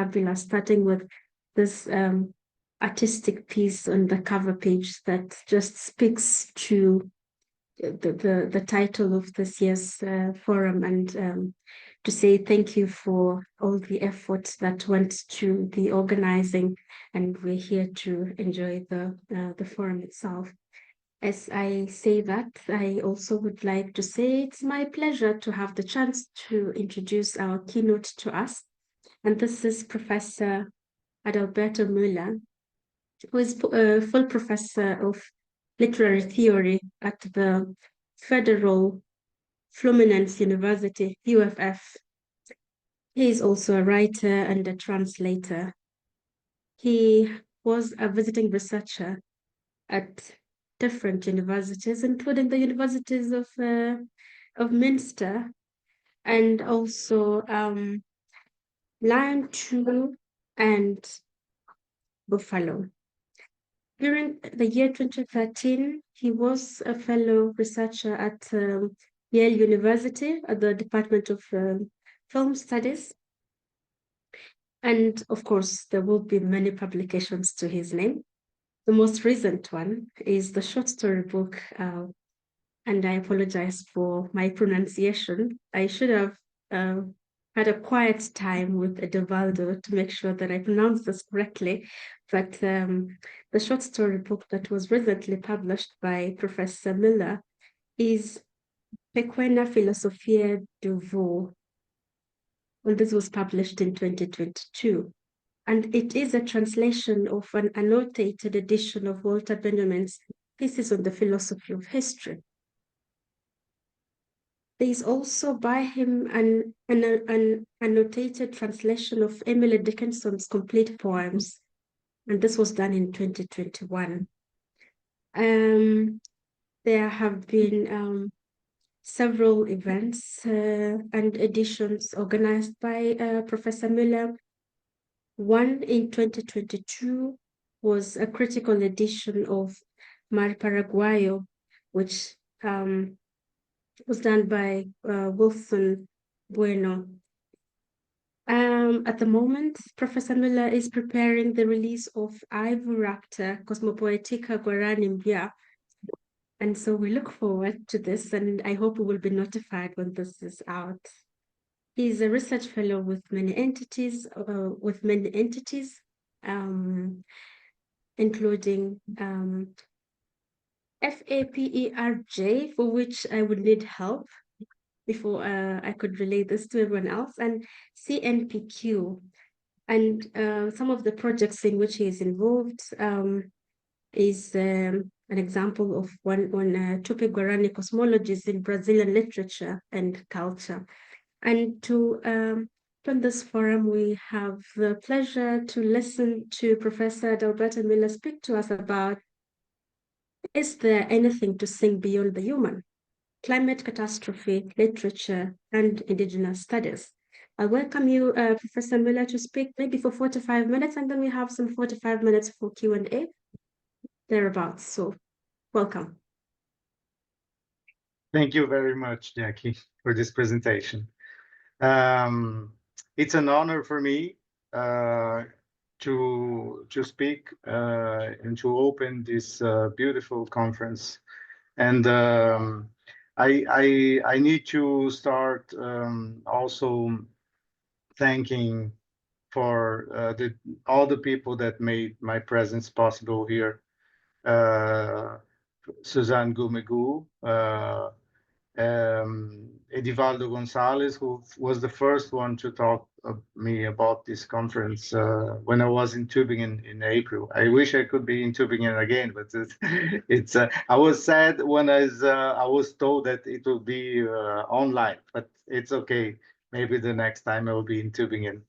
fabulous, starting with this artistic piece on the cover page that just speaks to the title of this year's forum, and to say thank you for all the efforts that went to the organizing, and we're here to enjoy the forum itself. As I say that, I also would like to say it's my pleasure to have the chance to introduce our keynote to us. And this is Professor Adalberto Müller, who is a full professor of literary theory at the Federal Fluminense University, UFF. He is also a writer and a translator. He was a visiting researcher at different universities, including the universities of Minster and also Lion True and Buffalo. During the year 2013, he was a fellow researcher at Yale University at the Department of Film Studies. And of course, there will be many publications to his name. The most recent one is the short story book, and I apologize for my pronunciation. I should have had a quiet time with Adalberto to make sure that I pronounce this correctly. But the short story book that was recently published by Professor Müller is Pequena Filosofia do Voo. Well, this was published in 2022. And it is a translation of an annotated edition of Walter Benjamin's thesis on the philosophy of history. There is also by him an annotated translation of Emily Dickinson's complete poems, and this was done in 2021. There have been several events and editions organized by Professor Müller. One in 2022 was a critical edition of Mar Paraguayo, which was done by Wilson Bueno. At the moment, Professor Müller is preparing the release of Ivoraptor Cosmopoetica Guarani Mbia. And so we look forward to this, and I hope we will be notified when this is out. He's a research fellow with many entities, including FAPERJ, for which I would need help before I could relay this to everyone else, and CNPQ. And some of the projects in which he is involved is an example of one on Tupi-Guarani cosmologies in Brazilian literature and culture. And to on this forum, we have the pleasure to listen to Professor Adalberto Müller speak to us about, is there anything to sing beyond the human? Climate catastrophe, literature, and indigenous studies. I welcome you, Professor Müller, to speak maybe for 45 minutes, and then we have some 45 minutes for Q&A, thereabouts. So welcome. Thank you very much, Jackie, for this presentation. It's an honor for me to speak and to open this beautiful conference. And I need to start also thanking for all the people that made my presence possible here. Suzanne Gumegu, Edivaldo Gonzalez, who was the first one to talk to me about this conference when I was in Tübingen in April. I wish I could be in Tübingen again, but it's I was sad when I was told that it will be online, but it's okay. Maybe the next time I will be in Tübingen.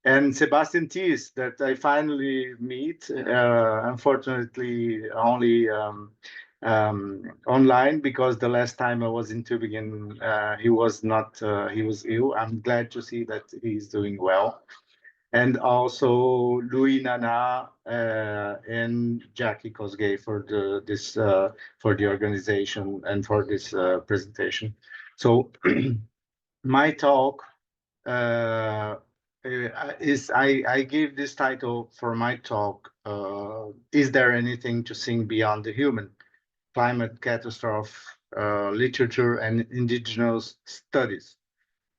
And Sebastian Thies, that I finally meet, unfortunately only online, because the last time I was in Tübingen, he was not, he was ill. I'm glad to see that he's doing well. And also Louis Nana and Jackie Kosgei for for the organization and for this presentation. So my talk I gave this title for my talk. Is there anything to sing beyond the human? Climate catastrophe, literature, and indigenous studies.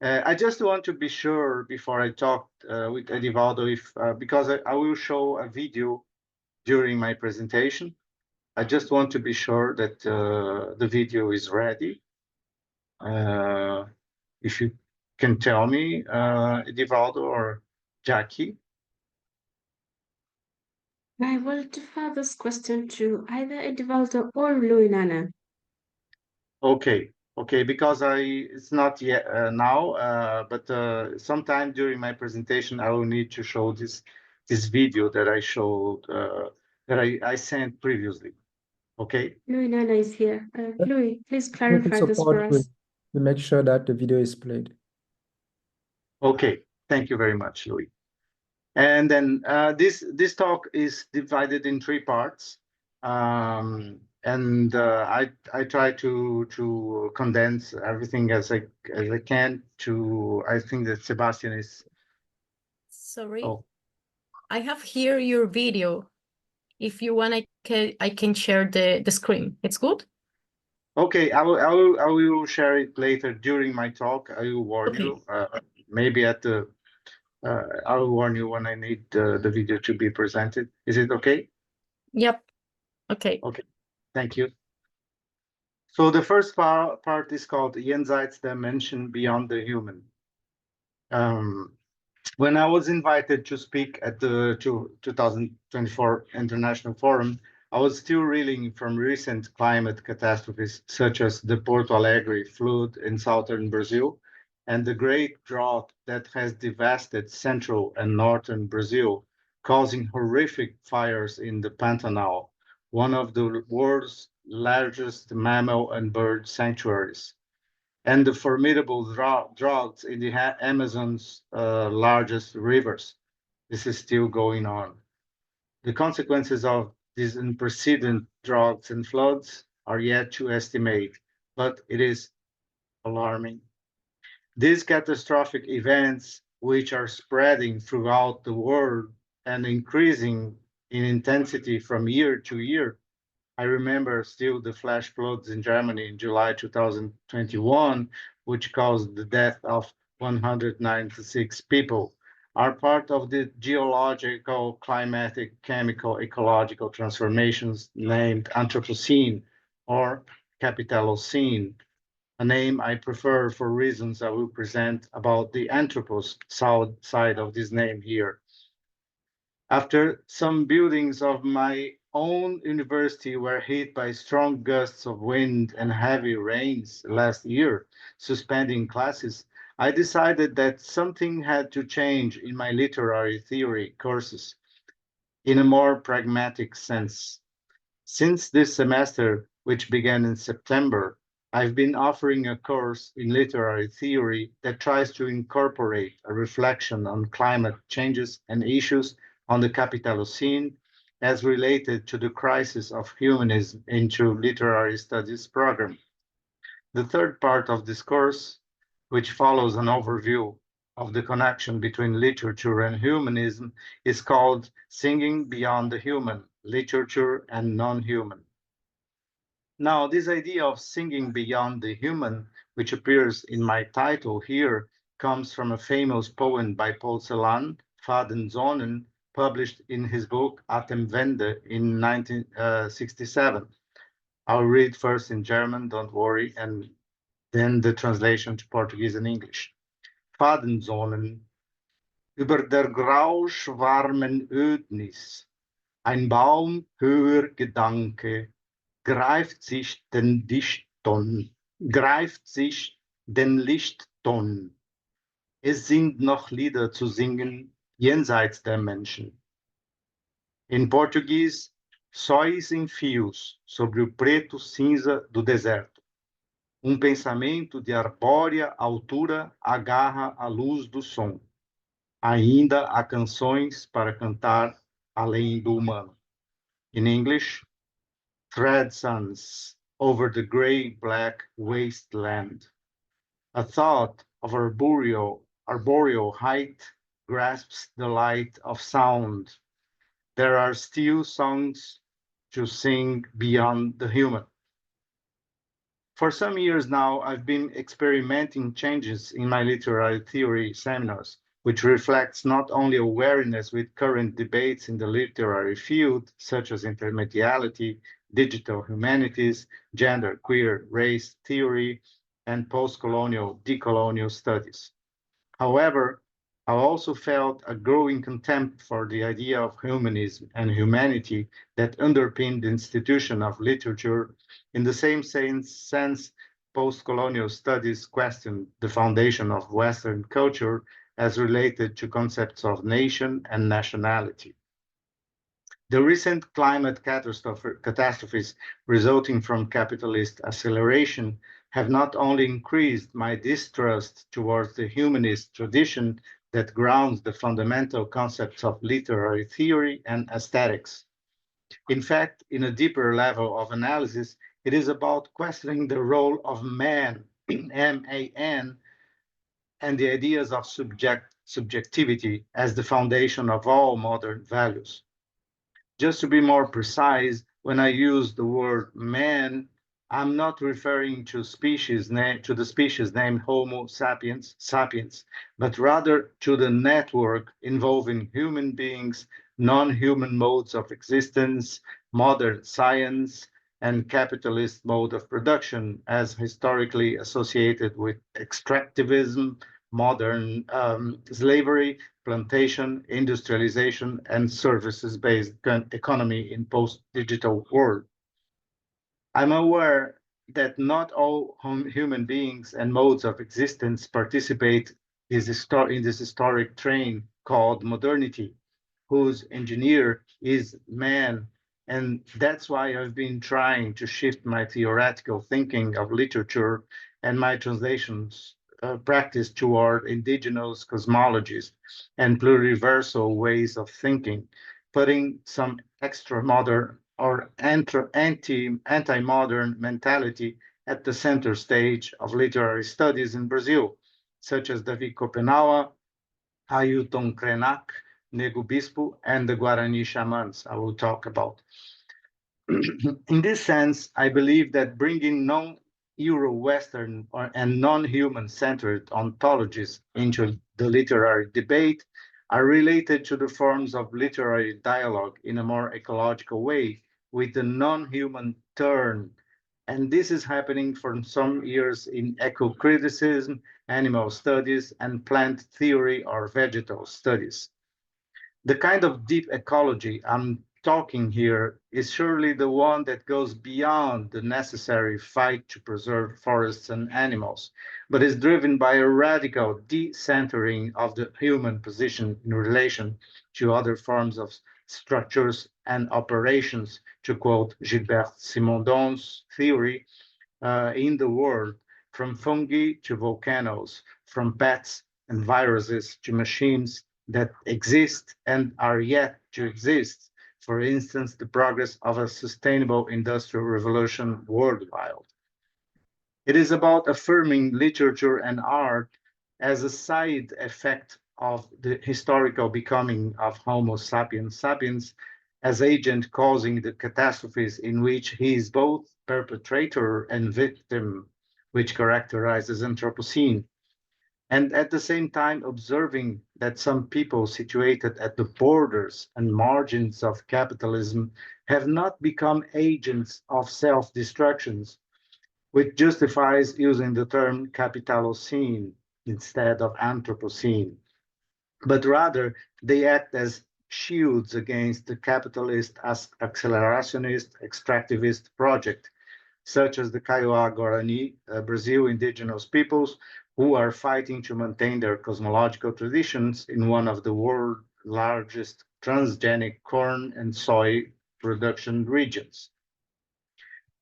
I just want to be sure before I talk with Edivaldo, if because I will show a video during my presentation. I just want to be sure that the video is ready. If you can tell me, Edivaldo or Jackie. I will defer this question to either Edivaldo or Luinana. Okay, okay, because it's not yet now, but sometime during my presentation, I will need to show this video that I showed that I sent previously. Okay. Luinana is here. Louis, please Technical clarify this support for us. will make sure that the video is played. Okay, thank you very much, Louis. And then this talk is divided in three parts, and I try to condense everything as I can. I think that Sebastian is. Sorry, Oh, I have here your video. If you want, I can share the screen. It's good? okay. I will share it later during my talk. I will warn Okay. you. Maybe at the. I will warn you when I need the video to be presented. Is it okay? Yep. Okay. Okay. Thank you. So the first part is called Jenseits Dimension Beyond the Human. When I was invited to speak at the 2024 International Forum, I was still reeling from recent climate catastrophes such as the Porto Alegre flood in southern Brazil and the great drought that has devastated central and northern Brazil, causing horrific fires in the Pantanal, one of the world's largest mammal and bird sanctuaries, and the formidable droughts in the Amazon's largest rivers. This is still going on. The consequences of these unprecedented droughts and floods are yet to estimate, but it is alarming. These catastrophic events, which are spreading throughout the world and increasing in intensity from year to year, I remember still the flash floods in Germany in July 2021, which caused the death of 196 people, are part of the geological, climatic, chemical, ecological transformations named Anthropocene or Capitalocene, a name I prefer for reasons I will present about the anthropos side of this name here. After some buildings of my own university were hit by strong gusts of wind and heavy rains last year, suspending classes, I decided that something had to change in my literary theory courses in a more pragmatic sense. Since this semester, which began in September, I've been offering a course in literary theory that tries to incorporate a reflection on climate changes and issues on the Capitalocene as related to the crisis of humanism into literary studies program. The third part of this course, which follows an overview of the connection between literature and humanism, is called Singing Beyond the Human, Literature and Non-Human. Now, this idea of singing beyond the human, which appears in my title here, comes from a famous poem by Paul Celan, Faden Zonen, published in his book Atemwende in 1967. I'll read first in German, don't worry, and then the translation to Portuguese and English. Fadensonnen, über der grauschwarmen Ödnis, ein Baum höher Gedanke, greift sich den Lichtton. Es sind noch Lieder zu singen jenseits der Menschen. In Português, sóis em fios sobre o preto cinza do deserto. Pensamento de arbórea altura agarra a luz do som. Ainda há canções para cantar além do humano. In English, thread suns over the gray-black wasteland. A thought of arboreal height grasps the light of sound. There are still songs to sing beyond the human. For some years now, I've been experimenting changes in my literary theory seminars, which reflects not only awareness with current debates in the literary field, such as intermediality, digital humanities, gender, queer, race theory, and post-colonial, decolonial studies. However, I also felt a growing contempt for the idea of humanism and humanity that underpinned the institution of literature. In the same sense, post-colonial studies questioned the foundation of Western culture as related to concepts of nation and nationality. The recent climate catastrophes resulting from capitalist acceleration have not only increased my distrust towards the humanist tradition that grounds the fundamental concepts of literary theory and aesthetics. In fact, in a deeper level of analysis, it is about questioning the role of man, M-A-N, and the ideas of subjectivity as the foundation of all modern values. Just to be more precise, when I use the word man, I'm not referring to the species named Homo sapiens, but rather to the network involving human beings, non-human modes of existence, modern science, and capitalist mode of production as historically associated with extractivism, modern slavery, plantation, industrialization, and services-based economy in post-digital world. I'm aware that not all human beings and modes of existence participate in this historic train called modernity, whose engineer is man. And that's why I've been trying to shift my theoretical thinking of literature and my translations practice toward indigenous cosmologies and pluriversal ways of thinking, putting some extra modern or anti-modern mentality at the center stage of literary studies in Brazil, such as Davi Kopenawa, Ailton Krenak, Nego Bispo, and the Guarani shamans I will talk about. In this sense, I believe that bringing non-Euro-Western and non-human centered ontologies into the literary debate are related to the forms of literary dialogue in a more ecological way with the non-human turn. And this is happening for some years in eco-criticism, animal studies, and plant theory or vegetal studies. The kind of deep ecology I'm talking here is surely the one that goes beyond the necessary fight to preserve forests and animals, but is driven by a radical decentering of the human position in relation to other forms of structures and operations, to quote Gilbert Simondon's theory, in the world, from fungi to volcanoes, from pets and viruses to machines that exist and are yet to exist. For instance, the progress of a sustainable industrial revolution worldwide. It is about affirming literature and art as a side effect of the historical becoming of Homo sapiens as agent causing the catastrophes in which he is both perpetrator and victim, which characterizes Anthropocene. And at the same time observing that some people situated at the borders and margins of capitalism have not become agents of self-destructions, which justifies using the term capitalocene instead of Anthropocene, but rather they act as shields against the capitalist accelerationist extractivist project, such as the Kaiowá Guarani, Brazil indigenous peoples, who are fighting to maintain their cosmological traditions in one of the world's largest transgenic corn and soy production regions.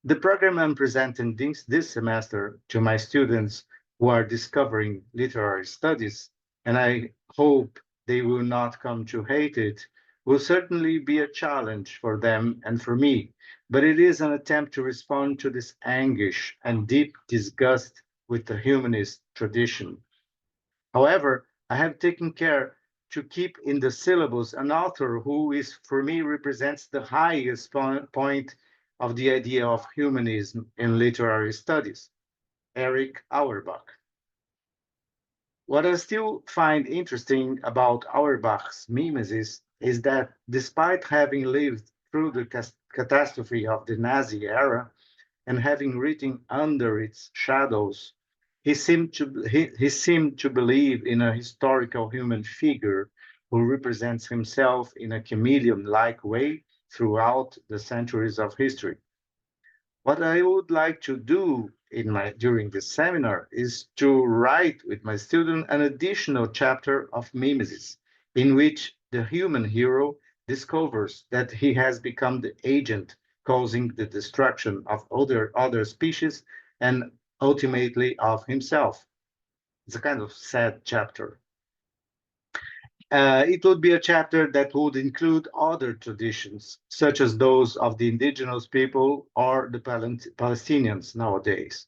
The program I'm presenting this semester to my students who are discovering literary studies, and I hope they will not come to hate it, will certainly be a challenge for them and for me, but it is an attempt to respond to this anguish and deep disgust with the humanist tradition. However, I have taken care to keep in the syllabus an author who is, for me, represents the highest point of the idea of humanism in literary studies, Erich Auerbach. What I still find interesting about Auerbach's mimesis is that despite having lived through the catastrophe of the Nazi era and having written under its shadows, he seemed to believe in a historical human figure who represents himself in a chameleon-like way throughout the centuries of history. What I would like to do during this seminar is to write with my student an additional chapter of mimesis, in which the human hero discovers that he has become the agent causing the destruction of other species and ultimately of himself. It's a kind of sad chapter. It would be a chapter that would include other traditions, such as those of the indigenous people or the Palestinians nowadays.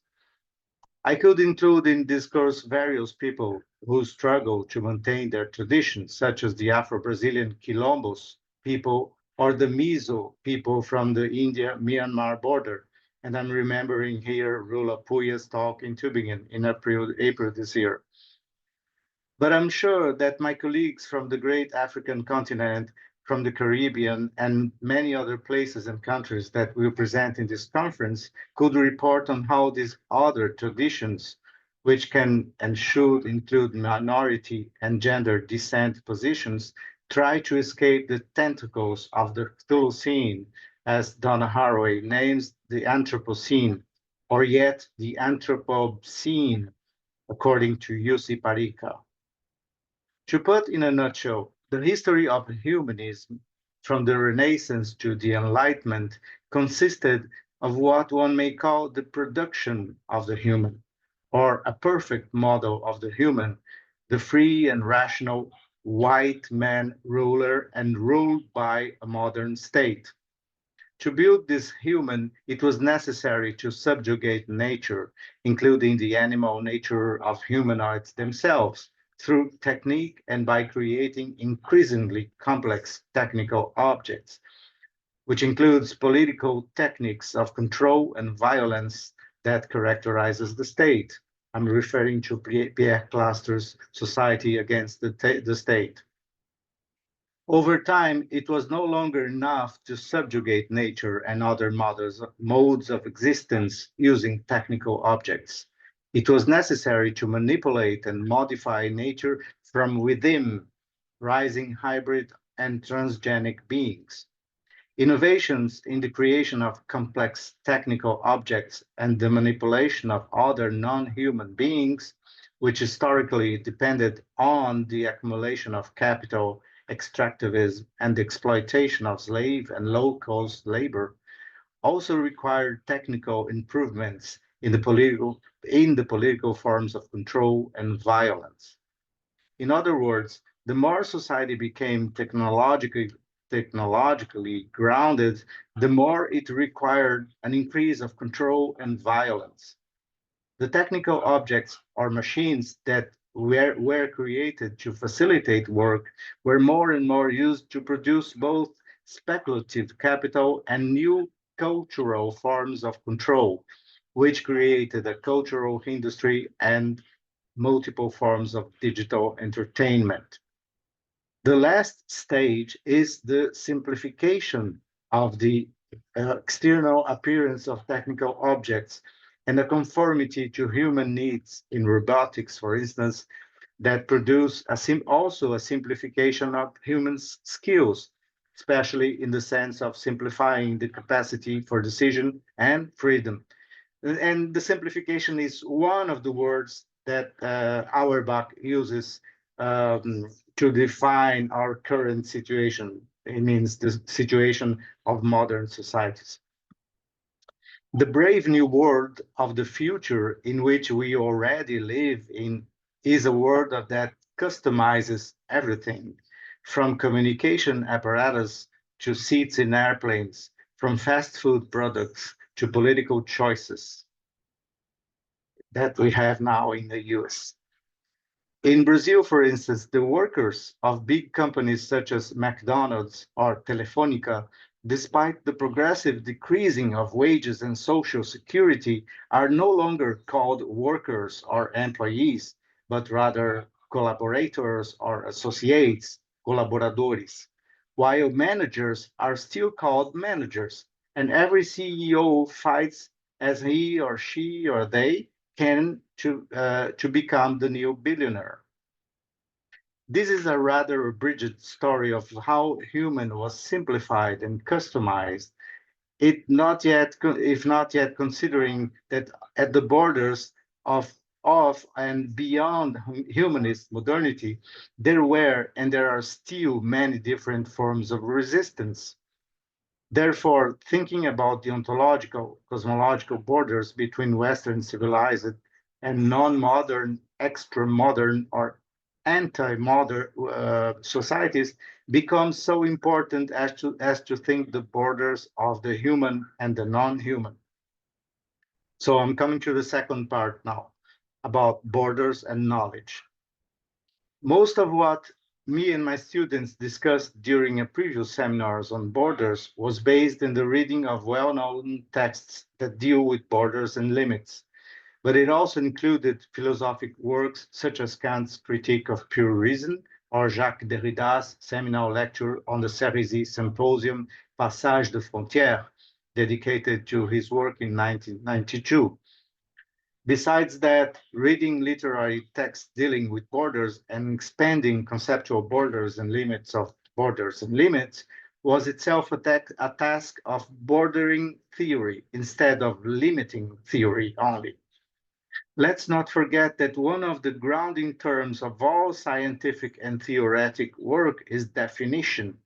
I could include in discourse various people who struggle to maintain their traditions, such as the Afro-Brazilian Quilombos people or the Mizo people from the India-Myanmar border. And I'm remembering here Rula Puya's talk in Tübingen in April this year. But I'm sure that my colleagues from the great African continent, from the Caribbean, and many other places and countries that we'll present in this conference could report on how these other traditions, which can and should include minority and gender descent positions, try to escape the tentacles of the Thulucene, as Donna Haraway names the Anthropocene, or yet the Anthropocene, according to Yussi Parika. To put in a nutshell, the history of humanism from the Renaissance to the Enlightenment consisted of what one may call the production of the human, or a perfect model of the human, the free and rational white man ruler and ruled by a modern state. To build this human, it was necessary to subjugate nature, including the animal nature of humanoids themselves, through technique and by creating increasingly complex technical objects, which includes political techniques of control and violence that characterizes the state. I'm referring to Pierre Clastres' Society Against the State. Over time, it was no longer enough to subjugate nature and other modes of existence using technical objects. It was necessary to manipulate and modify nature from within, rising hybrid and transgenic beings. Innovations in the creation of complex technical objects and the manipulation of other non-human beings, which historically depended on the accumulation of capital, extractivism, and the exploitation of slave and low-cost labor, also required technical improvements in the political forms of control and violence. In other words, the more society became technologically grounded, the more it required an increase of control and violence. The technical objects or machines that were created to facilitate work were more and more used to produce both speculative capital and new cultural forms of control, which created a cultural industry and multiple forms of digital entertainment. The last stage is the simplification of the external appearance of technical objects and the conformity to human needs in robotics, for instance, that produce also a simplification of human skills, especially in the sense of simplifying the capacity for decision and freedom. And the simplification is one of the words that Auerbach uses to define our current situation. It means the situation of modern societies. The brave new world of the future in which we already live in is a world that customizes everything, from communication apparatus to seats in airplanes, from fast food products to political choices that we have now in the US. In Brazil, for instance, the workers of big companies such as McDonald's or Telefonica, despite the progressive decreasing of wages and social security, are no longer called workers or employees, but rather collaborators or associates, colaboradores, while managers are still called managers, and every CEO fights as he or she or they can to become the new billionaire. This is a rather abridged story of how human was simplified and customized. If not yet considering that at the borders of and beyond humanist modernity, there were and there are still many different forms of resistance. Therefore, thinking about the ontological, cosmological borders between Western civilized and non-modern, extra-modern, or anti-modern societies becomes so important as to think the borders of the human and the non-human. So I'm coming to the second part now, about borders and knowledge. Most of what me and my students discussed during a previous seminars on borders was based in the reading of well-known texts that deal with borders and limits, but it also included philosophic works such as Kant's Critique of Pure Reason or Jacques Derrida's seminal lecture on the Cerisy Symposium Passage de Frontières, dedicated to his work in 1992. Besides that, reading literary texts dealing with borders and expanding conceptual borders and limits of borders and limits was itself a task of bordering theory instead of limiting theory only. Let's not forget that one of the grounding terms of all scientific and theoretic work is definition,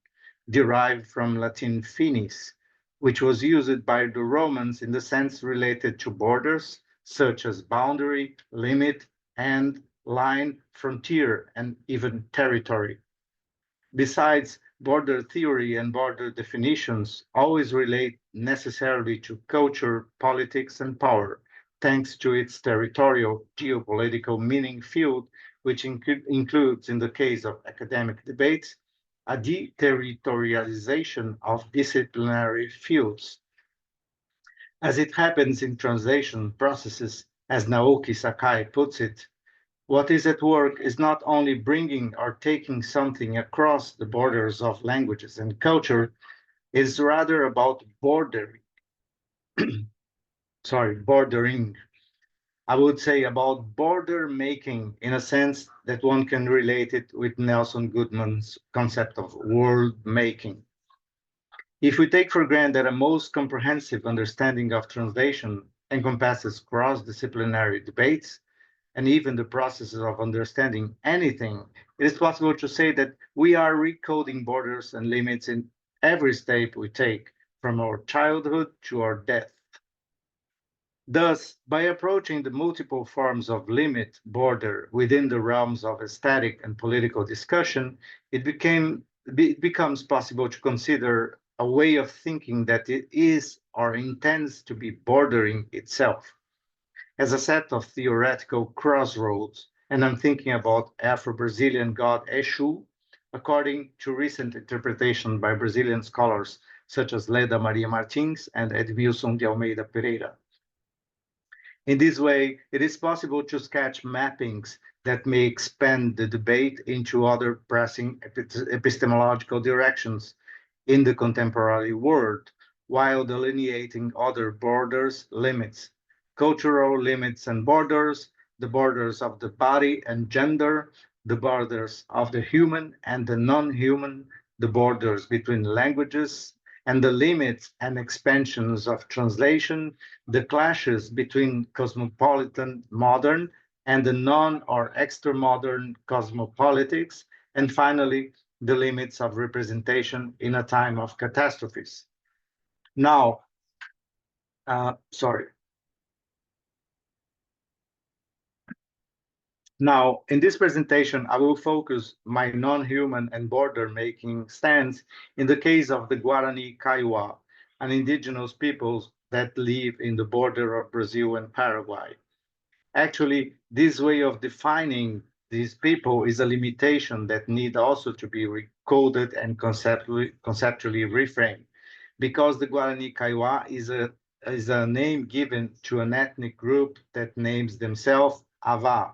derived from Latin finis, which was used by the Romans in the sense related to borders, such as boundary, limit, and line, frontier, and even territory. Besides, border theory and border definitions always relate necessarily to culture, politics, and power, thanks to its territorial geopolitical meaning field, which includes, in the case of academic debates, a deterritorialization of disciplinary fields. As it happens in translation processes, as Naoki Sakai puts it, what is at work is not only bringing or taking something across the borders of languages and culture, is rather about bordering. Bordering. I would say about border making in a sense that one can relate it with Nelson Goodman's concept of world making. If we take for granted that a most comprehensive understanding of translation encompasses cross-disciplinary debates, and even the processes of understanding anything, it is possible to say that we are recoding borders and limits in every step we take, from our childhood to our death. Thus, by approaching the multiple forms of limit, border within the realms of aesthetic and political discussion, it becomes possible to consider a way of thinking that it is or intends to be bordering itself as a set of theoretical crossroads, and I'm thinking about Afro-Brazilian god Exu, according to recent interpretation by Brazilian scholars such as Leda Maria Martins and Edmilson de Almeida Pereira. In this way, it is possible to sketch mappings that may expand the debate into other pressing epistemological directions in the contemporary world, while delineating other borders, limits, cultural limits and borders, the borders of the body and gender, the borders of the human and the non-human, the borders between languages, and the limits and expansions of translation, the clashes between cosmopolitan modern and the non or extra-modern cosmopolitics, and finally, the limits of representation in a time of catastrophes. Now, Now, in this presentation, I will focus my non-human and border-making stance in the case of the Guarani Kaiowá, an indigenous people that live in the border of Brazil and Paraguay. Actually, this way of defining these people is a limitation that need also to be recoded and conceptually reframed, because the Guarani Kaiowá is a name given to an ethnic group that names themselves Ava,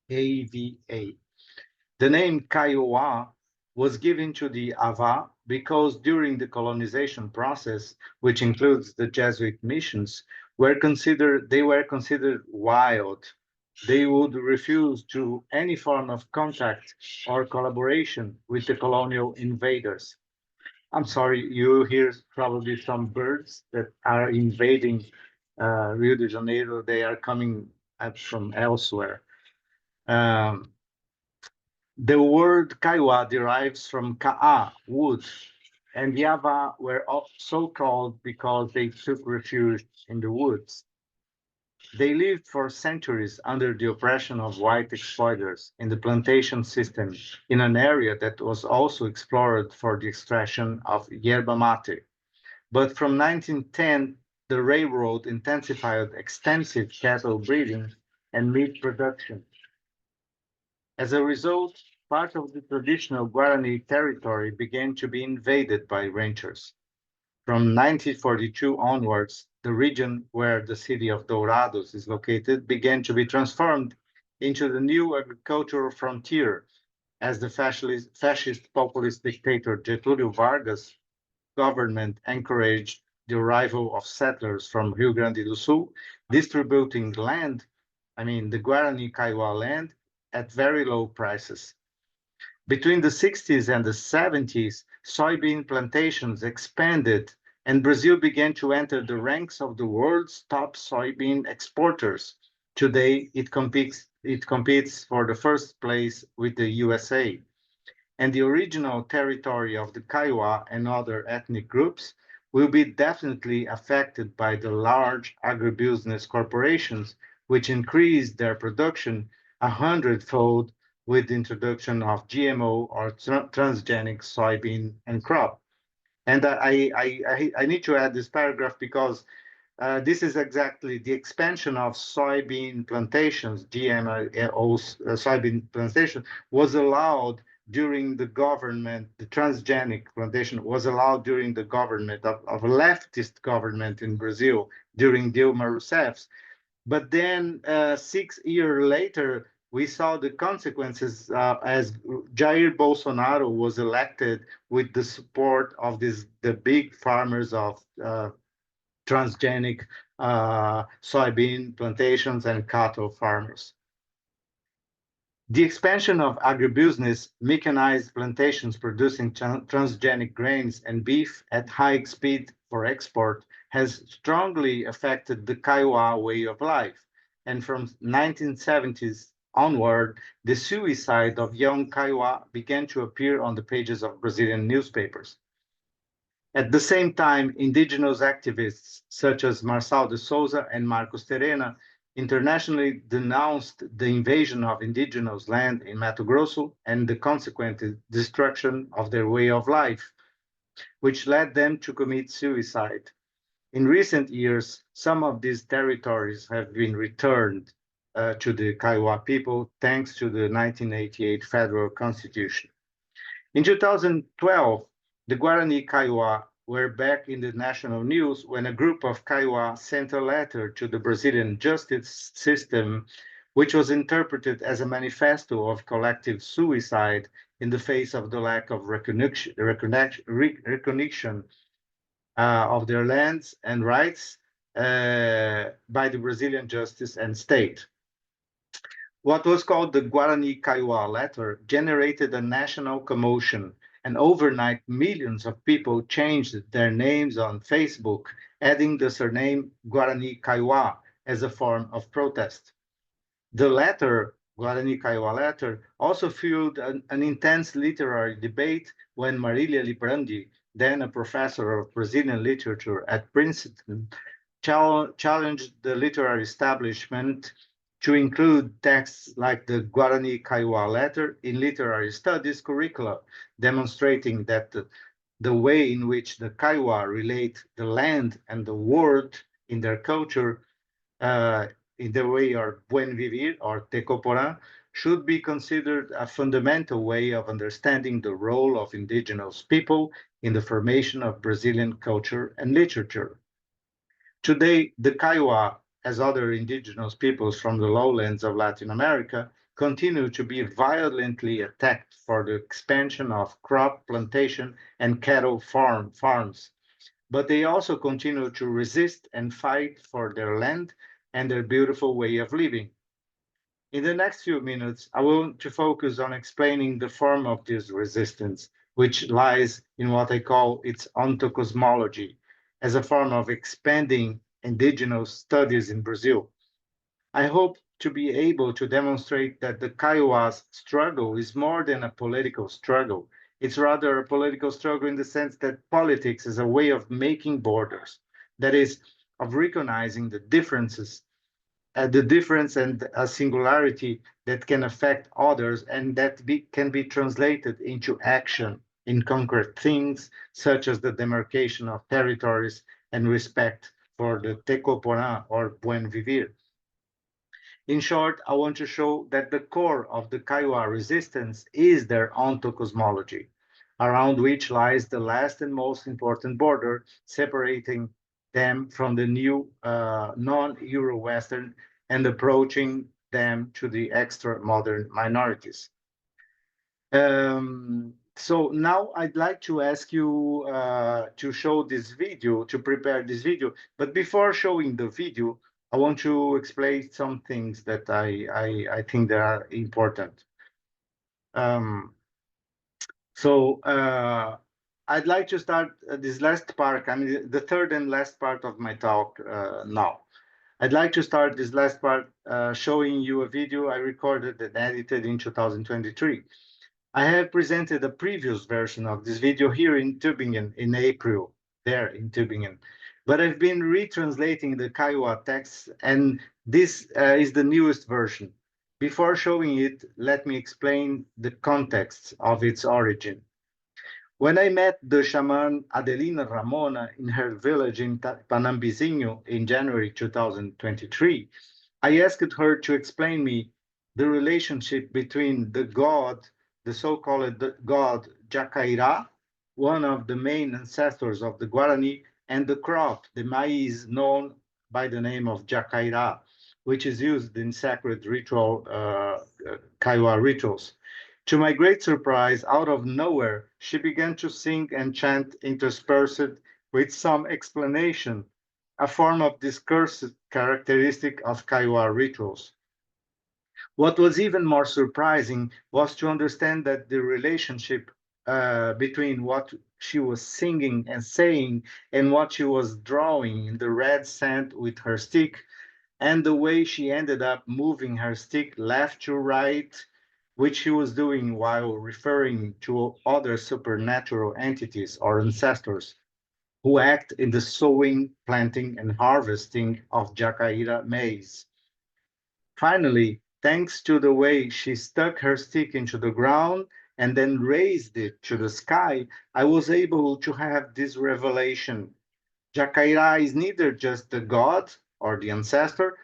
A-V-A. The name Kaiowá was given to the Ava because during the colonization process, which includes the Jesuit missions, they were considered wild. They would refuse to any form of contact or collaboration with the colonial invaders. I'm sorry, you hear probably some birds that are invading Rio de Janeiro. They are coming up from elsewhere. The word Kaiowá derives from Ka'a, wood, and the Ava were so called because they took refuge in the woods. They lived for centuries under the oppression of white exploiters in the plantation system in an area that was also explored for the extraction of yerba mate. But from 1910, the railroad intensified extensive cattle breeding and meat production. As a result, part of the traditional Guarani territory began to be invaded by ranchers. From 1942 onwards, the region where the city of Dourados is located began to be transformed into the new agricultural frontier as the fascist populist dictator Getúlio Vargas' government encouraged the arrival of settlers from Rio Grande do Sul, distributing land, the Guarani Kaiowá land, at very low prices. Between the 60s and the 70s, soybean plantations expanded and Brazil began to enter the ranks of the world's top soybean exporters. Today, it competes for the first place with the USA. And the original territory of the Kaiowá and other ethnic groups will be definitely affected by the large agribusiness corporations, which increased their production 100-fold with the introduction of GMO or transgenic soybean and crop. And I need to add this paragraph because this is exactly the expansion of soybean plantations, GMO soybean plantation, was allowed during the government, the transgenic plantation was allowed during the government of a leftist government in Brazil during Dilma Rousseff's. But then 6 years later, we saw the consequences as Jair Bolsonaro was elected with the support of the big farmers of transgenic soybean plantations and cattle farmers. The expansion of agribusiness, mechanized plantations producing transgenic grains and beef at high speed for export has strongly affected the Kaiowá way of life. And from 1970s onward, the suicide of young Kaiowá began to appear on the pages of Brazilian newspapers. At the same time, indigenous activists such as Marçal de Souza and Marcos Terena internationally denounced the invasion of indigenous land in Mato Grosso and the consequent destruction of their way of life, which led them to commit suicide. In recent years, some of these territories have been returned to the Kaiowá people thanks to the 1988 Federal Constitution. In 2012, the Guarani Kaiowá were back in the national news when a group of Kaiowá sent a letter to the Brazilian justice system, which was interpreted as a manifesto of collective suicide in the face of the lack of recognition of their lands and rights by the Brazilian justice and state. What was called the Guarani Kaiowá letter generated a national commotion, and overnight millions of people changed their names on Facebook, adding the surname Guarani Kaiowá as a form of protest. The letter, Guarani Kaiowá letter, also fueled an intense literary debate when Marília Librandi, then a professor of Brazilian literature at Princeton, challenged the literary establishment to include texts like the Guarani Kaiowá letter in literary studies curricula, demonstrating that the way in which the Kaiowá relate the land and the world in their culture, in the way of buen vivir or tecoporã, should be considered a fundamental way of understanding the role of indigenous people in the formation of Brazilian culture and literature. Today, the Kaiwa, as other indigenous peoples from the lowlands of Latin America, continue to be violently attacked for the expansion of crop plantation and cattle farms. But they also continue to resist and fight for their land and their beautiful way of living. In the next few minutes, I want to focus on explaining the form of this resistance, which lies in what I call its ontocosmology, as a form of expanding indigenous studies in Brazil. I hope to be able to demonstrate that the Kaiwa's struggle is more than a political struggle. It's rather a political struggle in the sense that politics is a way of making borders, that is, of recognizing the differences, the difference and a singularity that can affect others and that can be translated into action in concrete things, such as the demarcation of territories and respect for the tecoporã or buen vivir. In short, I want to show that the core of the Kaiwa resistance is their ontocosmology, around which lies the last and most important border separating them from the new non-Euro-Western and approaching them to the extra-modern minorities. So now I'd like to ask you to show this video, to prepare this video. But before showing the video, I want to explain some things that I think that are important. I'd like to start this last part, I mean, the third and last part of my talk now. I'd like to start this last part showing you a video I recorded and edited in 2023. I have presented a previous version of this video here in Tübingen in April, there in Tübingen. But I've been retranslating the Kaiwa text, and this is the newest version. Before showing it, let me explain the context of its origin. When I met the shaman Adelina Ramona in her village in Panambizinho in January 2023, I asked her to explain me the relationship between the god, the so-called god Jacairá, one of the main ancestors of the Guarani, and the crop, the maize, known by the name of Jacairá, which is used in sacred ritual, Kaiwa rituals. To my great surprise, out of nowhere, she began to sing and chant interspersed with some explanation, a form of discourse characteristic of Kaiwa rituals. What was even more surprising was to understand that the relationship between what she was singing and saying and what she was drawing in the red sand with her stick, and the way she ended up moving her stick left to right, which she was doing while referring to other supernatural entities or ancestors who act in the sowing, planting, and harvesting of Jacaíra maize. Finally, thanks to the way she stuck her stick into the ground and then raised it to the sky, I was able to have this revelation. Jacaíra is neither just the god or the ancestor,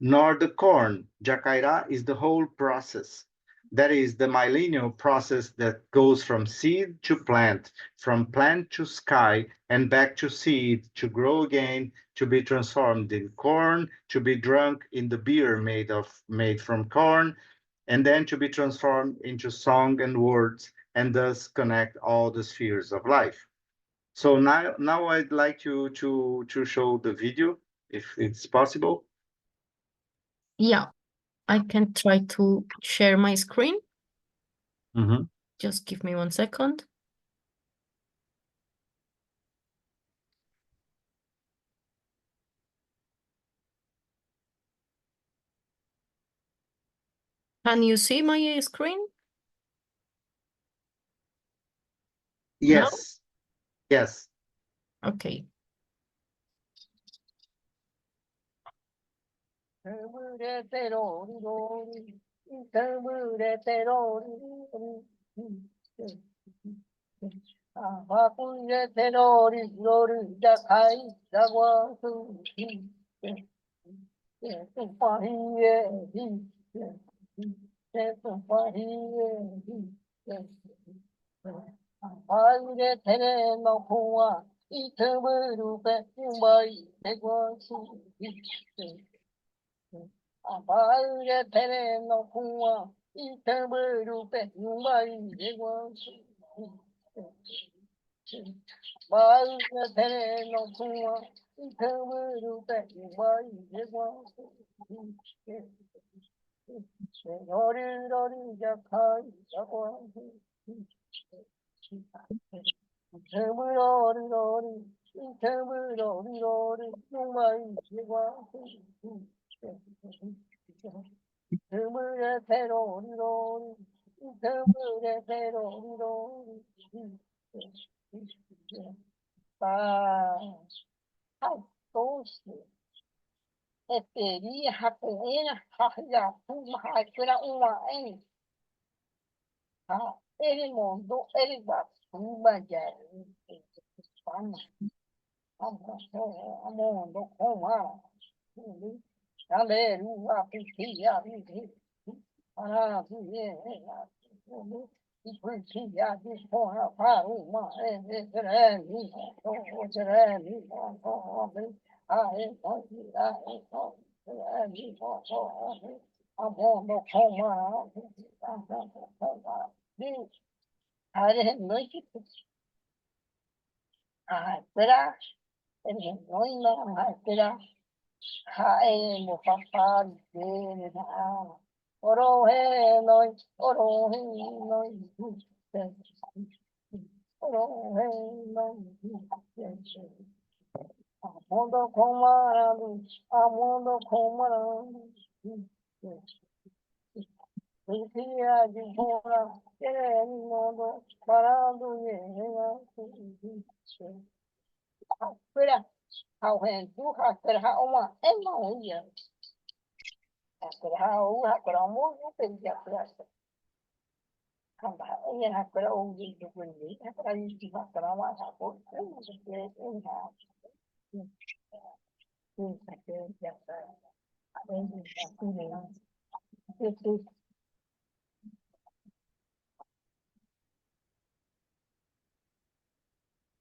nor the corn. Jacaíra is the whole process. That is the millennial process that goes from seed to plant, from plant to sky, and back to seed, to grow again, to be transformed in corn, to be drunk in the beer made from corn, and then to be transformed into song and words, and thus connect all the spheres of life. So now I'd like you to show the video, if it's possible. Yeah, I can try to share my screen. Mm-hmm. Just give me 1 second. Can you see my screen? Yes. No? Yes. Okay.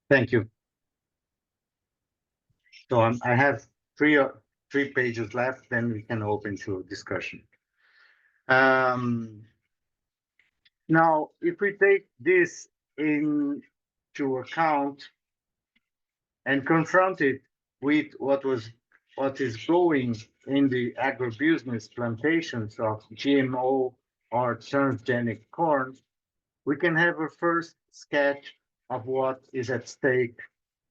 Thank you. So I have three pages left, then we can open to discussion. Now, if we take this into account and confront it with what is going in the agribusiness plantations of GMO or transgenic corn, we can have a first sketch of what is at stake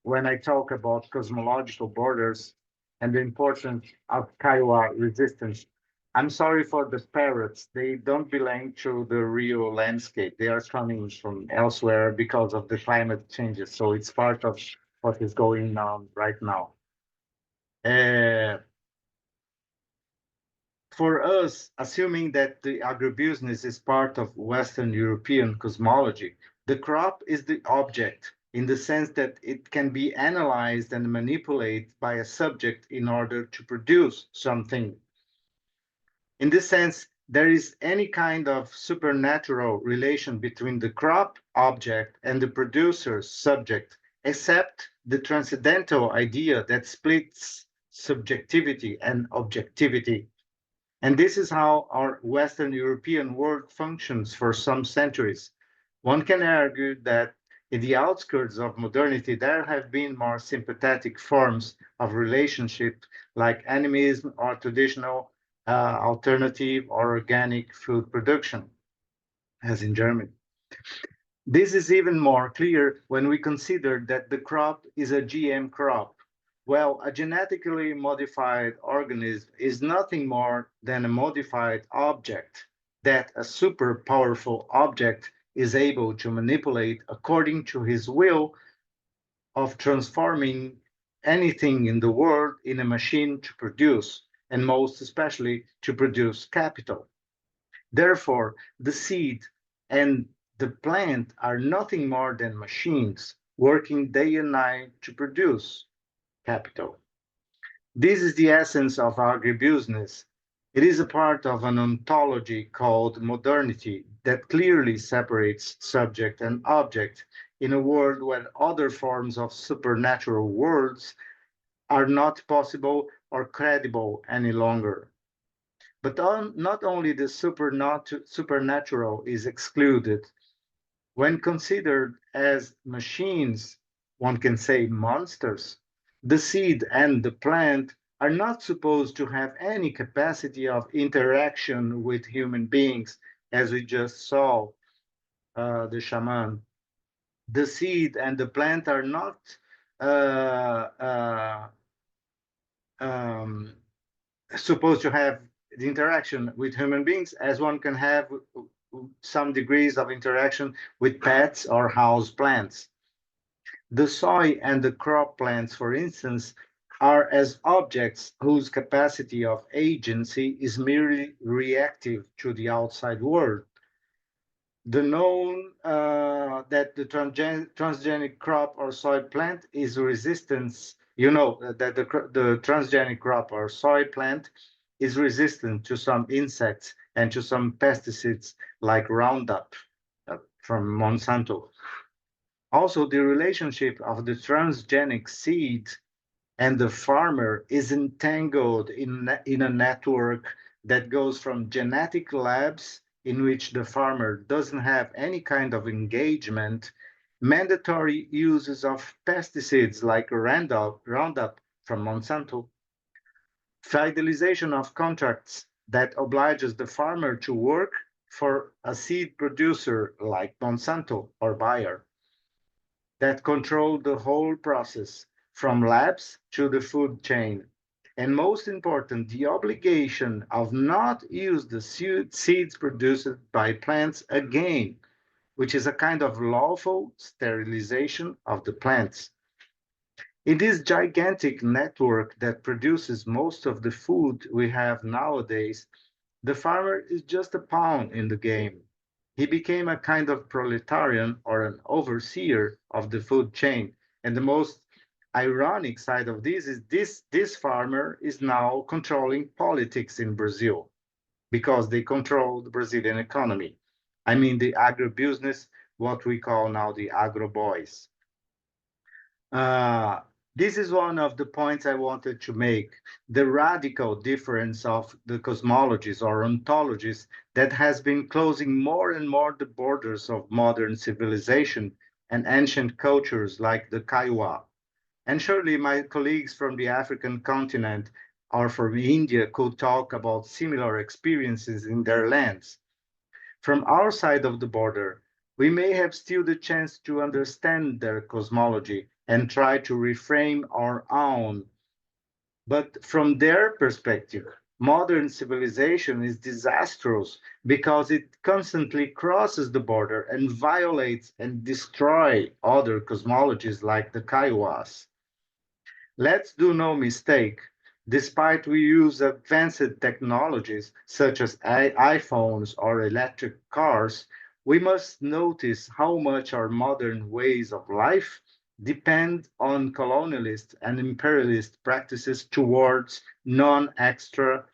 when I talk about cosmological borders and the importance of Kiowa resistance. I'm sorry for the parrots. They don't belong to the real landscape. They are coming from elsewhere because of the climate changes. So it's part of what is going on right now. For us, assuming that the agribusiness is part of Western European cosmology, the crop is the object in the sense that it can be analyzed and manipulated by a subject in order to produce something. In this sense, there is any kind of supernatural relation between the crop object and the producer's subject, except the transcendental idea that splits subjectivity and objectivity. And this is how our Western European world functions for some centuries. One can argue that in the outskirts of modernity, there have been more sympathetic forms of relationship like animism or traditional alternative or organic food production, as in Germany. This is even more clear when we consider that the crop is a GM crop. Well, a genetically modified organism is nothing more than a modified object that a super powerful object is able to manipulate according to his will of transforming anything in the world in a machine to produce, and most especially to produce capital. Therefore, the seed and the plant are nothing more than machines working day and night to produce capital. This is the essence of agribusiness, It is a part of an ontology called modernity that clearly separates subject and object in a world where other forms of supernatural worlds are not possible or credible any longer. But not only the supernatural is excluded. When considered as machines, one can say monsters, the seed and the plant are not supposed to have any capacity of interaction with human beings, as we just saw the shaman. The seed and the plant are not uh, uh, um, supposed to have the interaction with human beings as one can have some degrees of interaction with pets or house plants. The soy and the crop plants, for instance, are as objects whose capacity of agency is merely reactive to the outside world. The known that the transgenic crop or soy plant is resistant, that the transgenic crop or soy plant is resistant to some insects and to some pesticides like Roundup from Monsanto. Also, the relationship of the transgenic seed and the farmer is entangled in a network that goes from genetic labs in which the farmer doesn't have any kind of engagement, mandatory uses of pesticides like Roundup from Monsanto, fidelization of contracts that obliges the farmer to work for a seed producer like Monsanto or Bayer, that control the whole process from labs to the food chain. And most important, the obligation of not use the seeds produced by plants again, which is a kind of lawful sterilization of the plants. In this gigantic network that produces most of the food we have nowadays, the farmer is just a pawn in the game. He became a kind of proletarian or an overseer of the food chain. And the most ironic side of this is this farmer is now controlling politics in Brazil because they control the Brazilian economy. I mean, the agribusiness, what we call now the agro boys. Uh, this is one of the points I wanted to make, the radical difference of the cosmologies or ontologies that has been closing more and more the borders of modern civilization and ancient cultures like the Kaiwa. And surely my colleagues from the African continent or from India could talk about similar experiences in their lands. From our side of the border, we may have still the chance to understand their cosmology and try to reframe our own. But from their perspective, modern civilization is disastrous because it constantly crosses the border and violates and destroys other cosmologies like the Kaiwas. Let's do no mistake. Despite we use advanced technologies such as iPhones or electric cars, we must notice how much our modern ways of life depend on colonialist and imperialist practices towards non-extra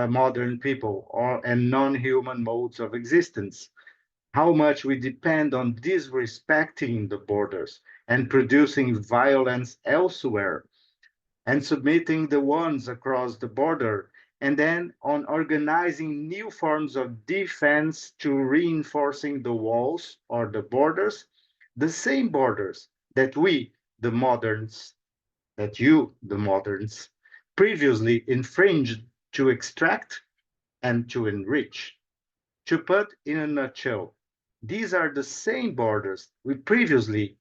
modern people and non-human modes of existence. How much we depend on disrespecting the borders and producing violence elsewhere and submitting the ones across the border, and then on organizing new forms of defense to reinforcing the walls or the borders, the same borders that we, the moderns, that you, the moderns, previously infringed to extract and to enrich. To put in a nutshell, these are the same borders you previously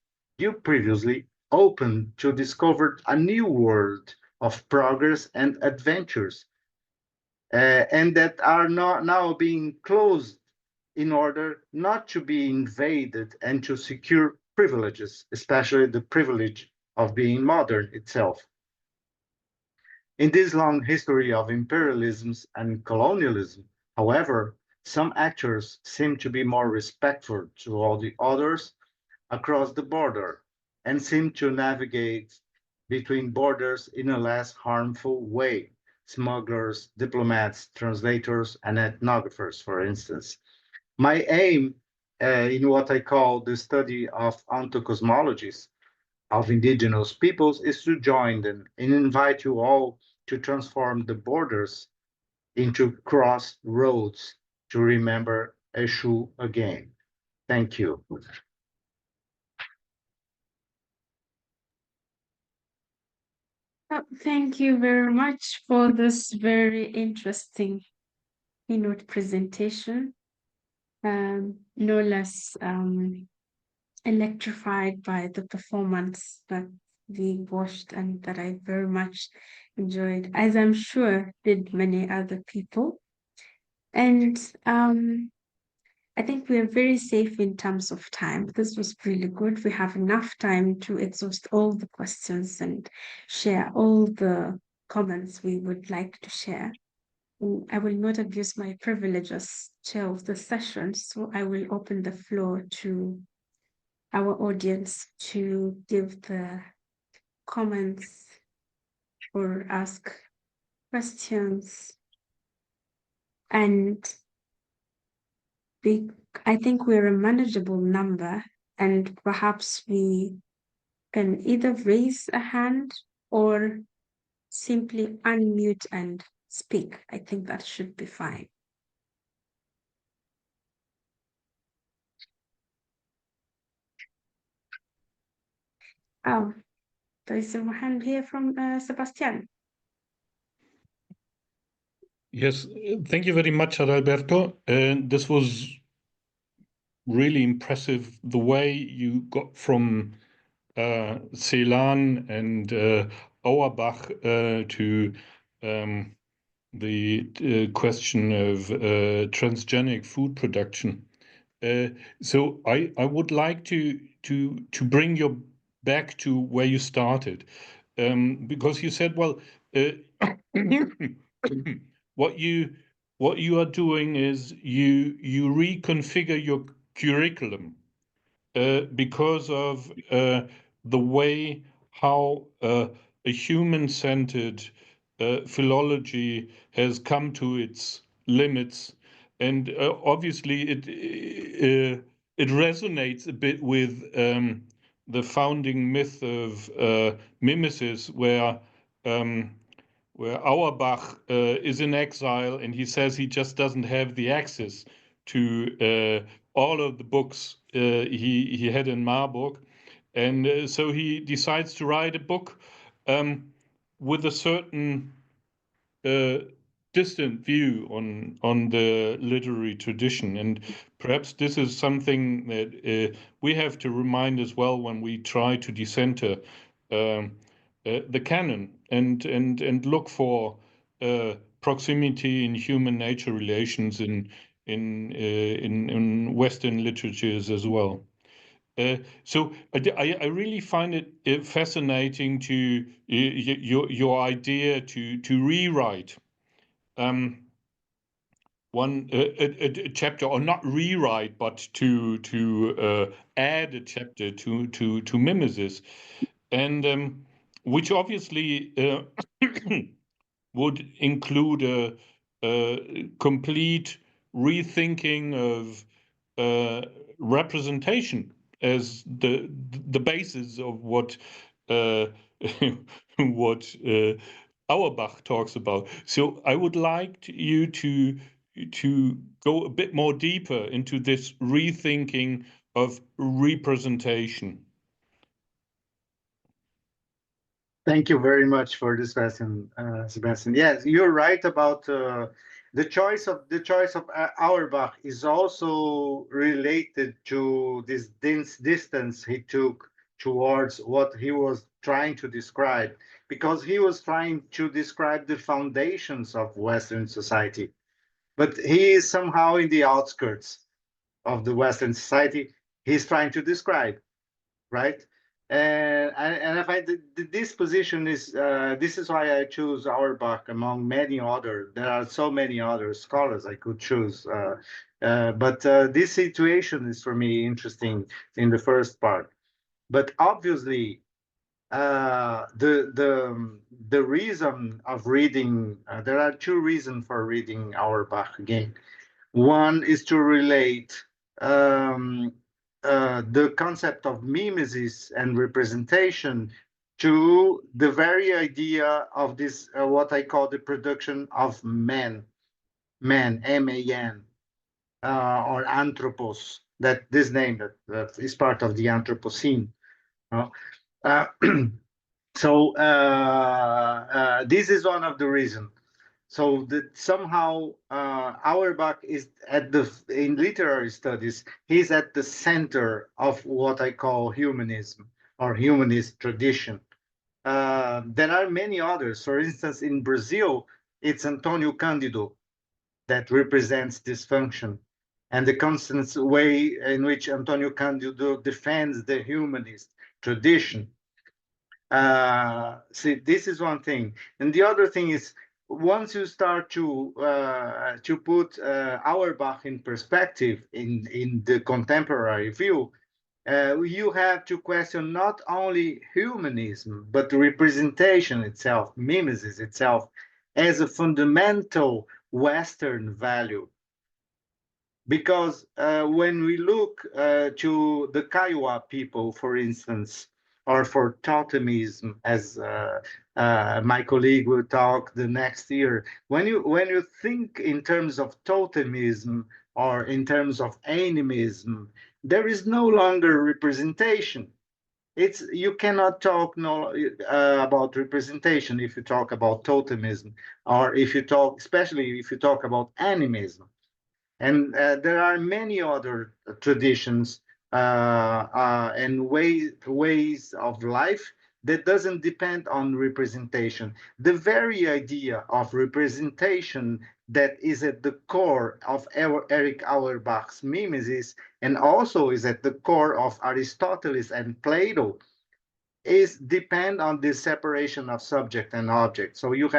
opened to discover a new world of progress and adventures, and that are now being closed in order not to be invaded and to secure privileges, especially the privilege of being modern itself. In this long history of imperialisms and colonialism, however, some actors seem to be more respectful to all the others across the border and seem to navigate between borders in a less harmful way. smugglers, diplomats, translators, and ethnographers, for instance. My aim in what I call the study of ontocosmologies of indigenous peoples is to join them and invite you all to transform the borders into crossroads to remember Eshu again. Thank you. Thank you very much for this very interesting keynote presentation. No less electrified by the performance that we watched and that I very much enjoyed, as I'm sure did many other people. And I think we are very safe in terms of time. This was really good. We have enough time to exhaust all the questions and share all the comments we would like to share. I will not abuse my privilege as chair of the session, so I will open the floor to our audience to give the comments or ask questions. And I think we're a manageable number, and perhaps we can either raise a hand or simply unmute and speak. I think that should be fine. Oh, there is a hand here from Sebastian. Yes, thank you very much, Adalberto. This was really impressive, the way you got from Ceylon and Auerbach to the question of transgenic food production. So I would like to bring you back to where you started, because you said, well, what you are doing is you reconfigure your curriculum because of the way how a human-centered philology has come to its limits, and obviously it resonates a bit with the founding myth of mimesis, where Auerbach is in exile, and he says he just doesn't have the access to all of the books he had in Marburg. And so he decides to write a book with a certain distant view on the literary tradition. And perhaps this is something that we have to remind as well when we try to decenter the canon and look for proximity in human nature relations in Western literatures as well. So I really find it fascinating to your idea to rewrite one a chapter, or not rewrite, but to add a chapter to mimesis, and which obviously would include a complete rethinking of representation as the basis of what what Auerbach talks about. So I would like you to go a bit more deeper into this rethinking of representation. Thank you very much for this question, Sebastian. Yes, you're right about the choice of Auerbach is also related to this dense distance he took towards what he was trying to describe, because he was trying to describe the foundations of Western society, but he is somehow in the outskirts of the Western society he's trying to describe, right? And I find that this position is this is why I choose Auerbach among many other. There are so many other scholars I could choose, but this situation is for me interesting in the first part. But obviously, the reason of reading, there are two reasons for reading Auerbach again. One is to relate the concept of mimesis and representation to the very idea of this, what I call the production of man, M-A-N, or anthropos, that this name that is part of the Anthropocene. Uh, so this is one of the reasons. So that somehow Auerbach is in literary studies, he's at the center of what I call humanism or humanist tradition. There are many others. For instance, in Brazil, it's Antonio Cândido that represents this function, and the constant way in which Antonio Cândido defends the humanist tradition. See, this is one thing, and the other thing is, once you start to put Auerbach in perspective in the contemporary view, you have to question not only humanism but the representation itself, mimesis itself, as a fundamental Western value. Because when we look to the Kiowa people, for instance, or for totemism, as my colleague will talk the next year, when you think in terms of totemism or in terms of animism, there is no longer representation. You cannot talk about representation if you talk about totemism, or if you talk, especially if you talk about animism. And there are many other traditions and ways of life that doesn't depend on representation. The very idea of representation that is at the core of Erich Auerbach's mimesis, and also is at the core of Aristotle and Plato, is depend on this separation of subject and object. So you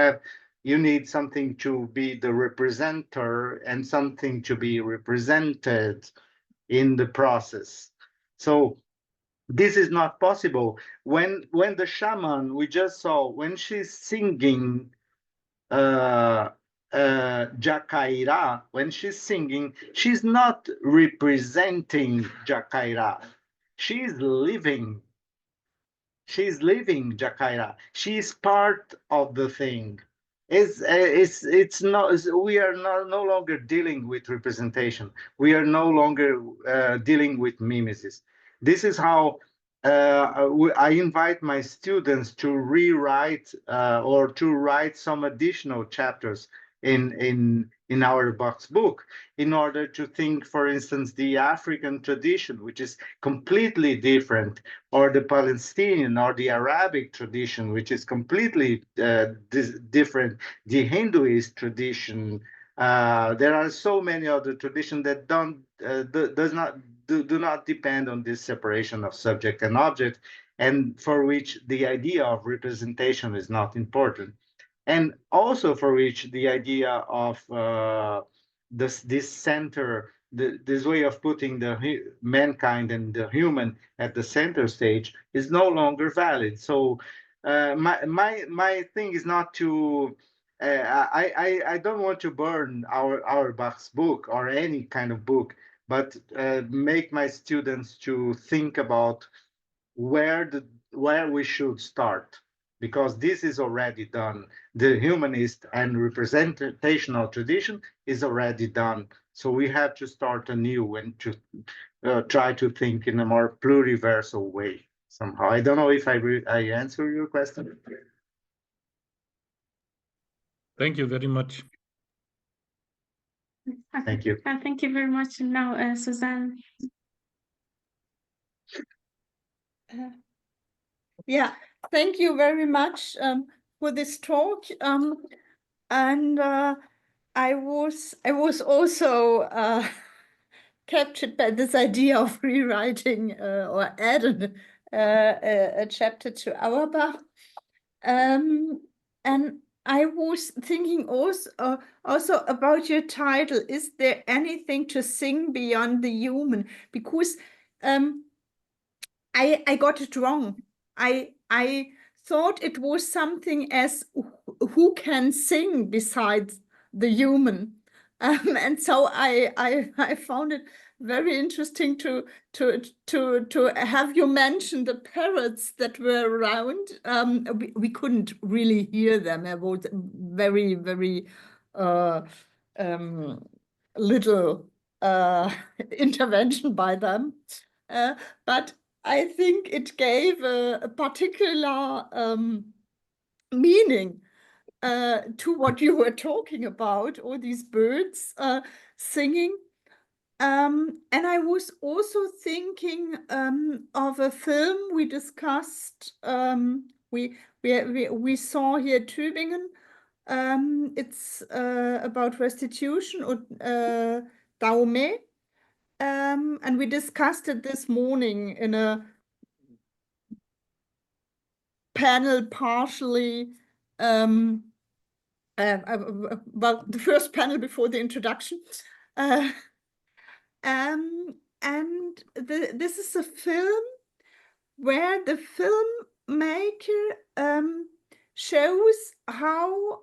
need something to be the representer and something to be represented in the process. So this is not possible. When the shaman we just saw, when she's singing Jacaira, when she's singing, she's not representing Jacaira. She's living Jacaira. She's part of the thing. It's not. We are no longer dealing with representation. We are no longer dealing with mimesis. This is how I invite my students to rewrite or to write some additional chapters in Auerbach's book, in order to think, for instance, the African tradition, which is completely different, or the Palestinian or the Arabic tradition, which is completely different, the Hinduist tradition. There are so many other traditions that do not depend on this separation of subject and object, and for which the idea of representation is not important, and also for which the idea of this center, this way of putting the mankind and the human at the center stage is no longer valid. So my thing is not to I don't want to burn Auerbach's book or any kind of book, but make my students to think about where we should start, because this is already done. The humanist and representational tradition is already done. So we have to start anew and to try to think in a more pluriversal way somehow. I don't know if I answer your question. Thank you very much. Thank you. Thank you very much. And now, Suzanne. Yeah, thank you very much for this talk. And I was also captured by this idea of rewriting or adding a chapter to Auerbach. And I was thinking also about your title. Is there anything to sing beyond the human? Because I got it wrong I thought it was something as who can sing besides the human, and so I found it very interesting to have you mention the parrots that were around. We couldn't really hear them. It was very little intervention by them, but I think it gave a particular meaning to what you were talking about, all these birds singing. And I was also thinking of a film we discussed. We saw here Tübingen. It's about restitution or Dahomey. And we discussed it this morning in a panel partially. Well, the first panel before the introduction. And this is a film where the filmmaker shows how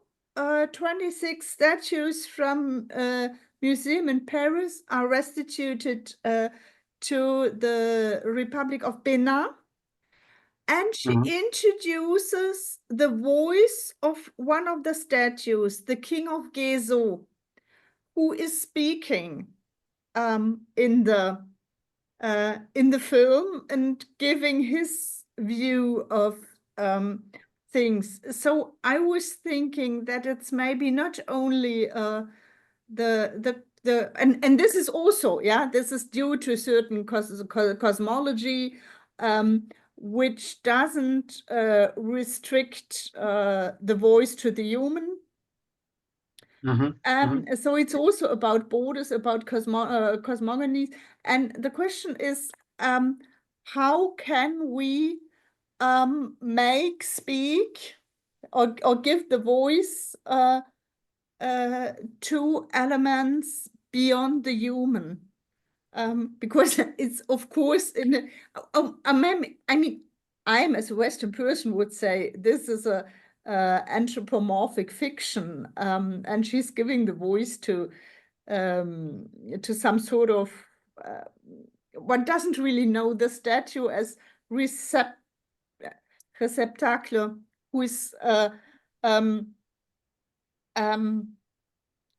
26 statues from a museum in Paris are restituted to the Republic of Benin. And she introduces the voice of one of the statues, the King of Gezo, who is speaking in the film and giving his view of things. So I was thinking that it's maybe not only and this is also, this is due to certain cosmology, which doesn't restrict the voice to the human. So it's also about borders, about cosmogonies. And the question is, how can we make speak or give the voice to elements beyond the human? Because it's, of course, I mean, I am, as a Western person, would say this is a anthropomorphic fiction, and she's giving the voice to some sort of one doesn't really know the statue as receptacle, who is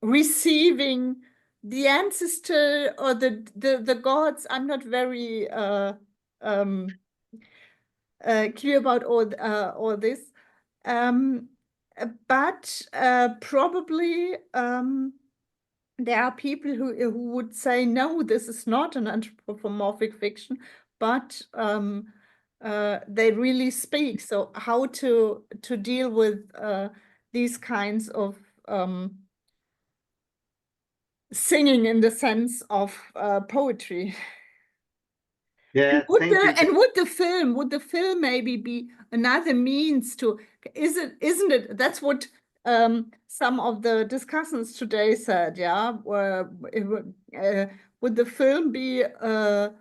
receiving the ancestor or the gods. I'm not very clear about all this, but probably there are people who would say, no, this is not an anthropomorphic fiction, but they really speak. So how to deal with these kinds of singing in the sense of poetry. Yeah, Would the film maybe be another means to, isn't it, that's what some of the discussants today said, would the film be a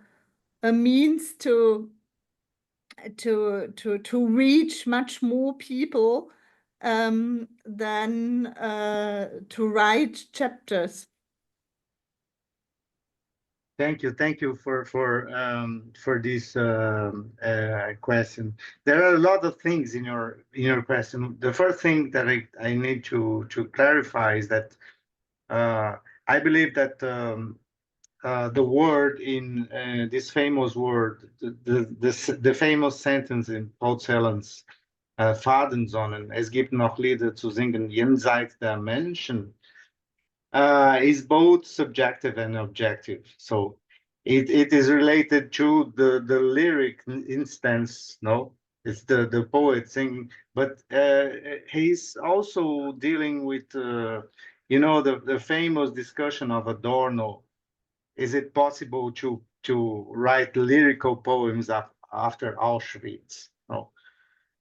means to reach much more people than to write chapters? Thank you for this question. There are a lot of things in your question. The first thing that I need to clarify is that I believe that the word in this famous word, the famous sentence in Paul Cellen's Fadensonnen, es gibt noch Lieder zu singen jenseits der Menschen, is both subjective and objective. So it is related to the lyric instance, no? It's the poet singing, but he's also dealing with, the famous discussion of Adorno. Is it possible to write lyrical poems after Auschwitz? No.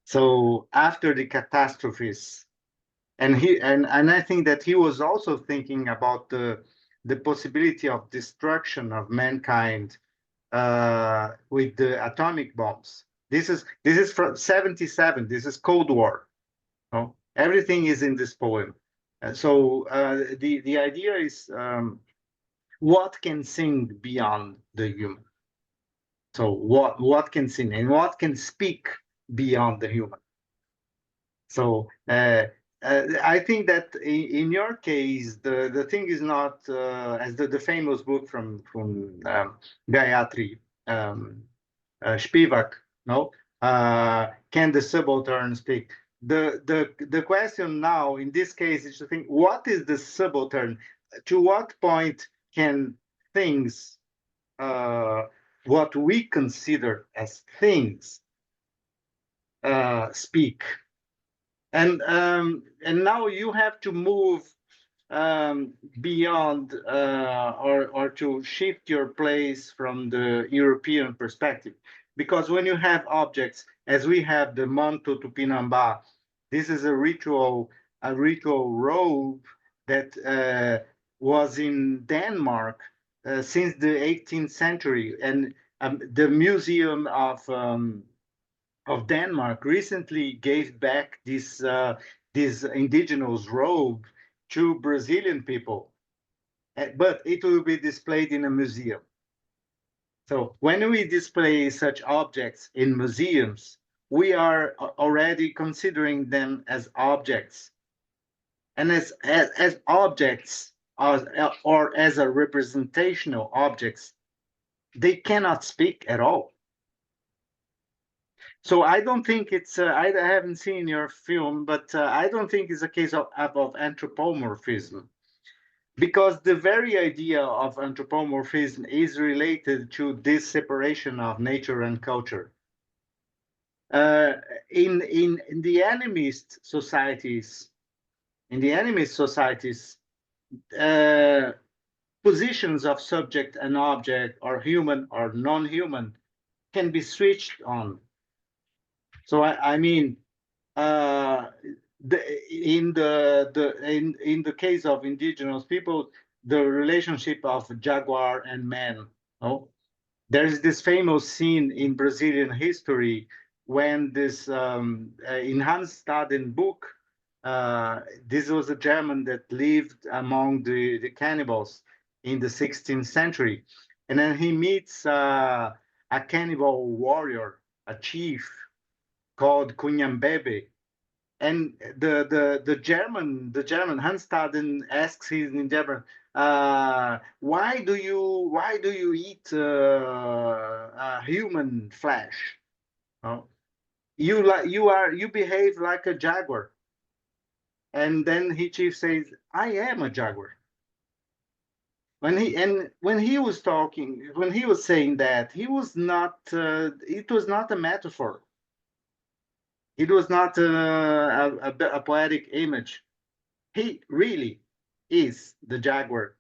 So after the catastrophes, and I think that he was also thinking about the possibility of destruction of mankind with the atomic bombs. This is from 77. This is Cold War. No? Everything is in this poem. So the idea is what can sing beyond the human? So what can sing and what can speak beyond the human? So I think that in your case, the thing is not as the famous book from Gayatri Spivak, no? Can the subaltern speak? The question now in this case is to think, what is the subaltern? To what point can things, what we consider as things, speak? And now you have to move beyond or to shift your place from the European perspective. Because when you have objects, as we have the manto tupinambá, this is a ritual robe that was in Denmark since the 18th century, and the Museum of Denmark recently gave back this indigenous robe to Brazilian people, but it will be displayed in a museum. So when we display such objects in museums, we are already considering them as objects, and as objects, or as a representational objects, they cannot speak at all. So I don't think it's, I haven't seen your film, but I don't think it's a case of anthropomorphism, because the very idea of anthropomorphism is related to this separation of nature and culture. In the animist societies, positions of subject and object, or human or non-human, can be switched on. So I mean, in the case of indigenous people, the relationship of jaguar and man. No, there is this famous scene in Brazilian history when this in Hans Staden book. This was a German that lived among the cannibals in the 16th century, and then he meets a cannibal warrior, a chief called Kunyambebe. And the German Hans Staden asks him in German, why do you eat human flesh? Oh, you behave like a jaguar. And then he chief says, I am a jaguar. When he was talking, when he was saying that, he was not. It was not a metaphor. It was not a poetic image. He really is the jaguar,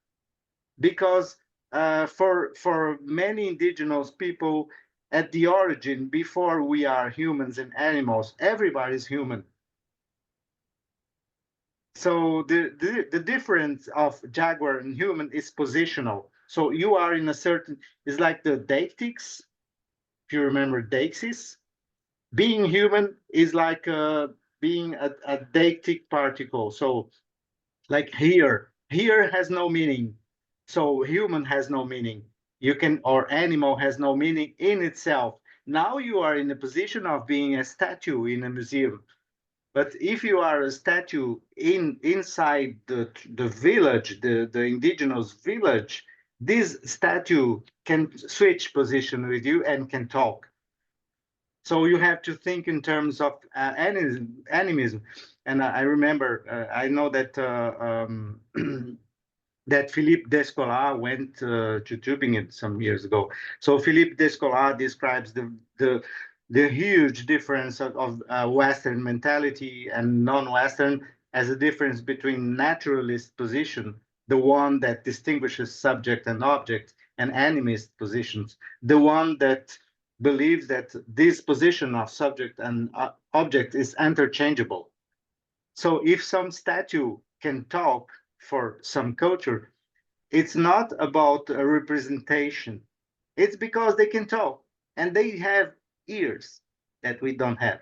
because for many indigenous people, at the origin, before we are humans and animals, everybody's human. So the difference of jaguar and human is positional. So you are in a certain, it's like the deictics, if you remember deixis. Being human is like being a deictic particle. So like here has no meaning. So human has no meaning. You can, or animal has no meaning in itself. Now you are in a position of being a statue in a museum. But if you are a statue inside the village, the indigenous village, this statue can switch position with you and can talk. So you have to think in terms of animism. And I remember, I know that that Philippe Descola went to Tübingen some years ago. So Philippe Descola describes the huge difference of Western mentality and non-Western as a difference between naturalist position, the one that distinguishes subject and object, and animist positions, the one that believes that this position of subject and object is interchangeable. So if some statue can talk for some culture, it's not about a representation. It's because they can talk and they have ears. that we don't have.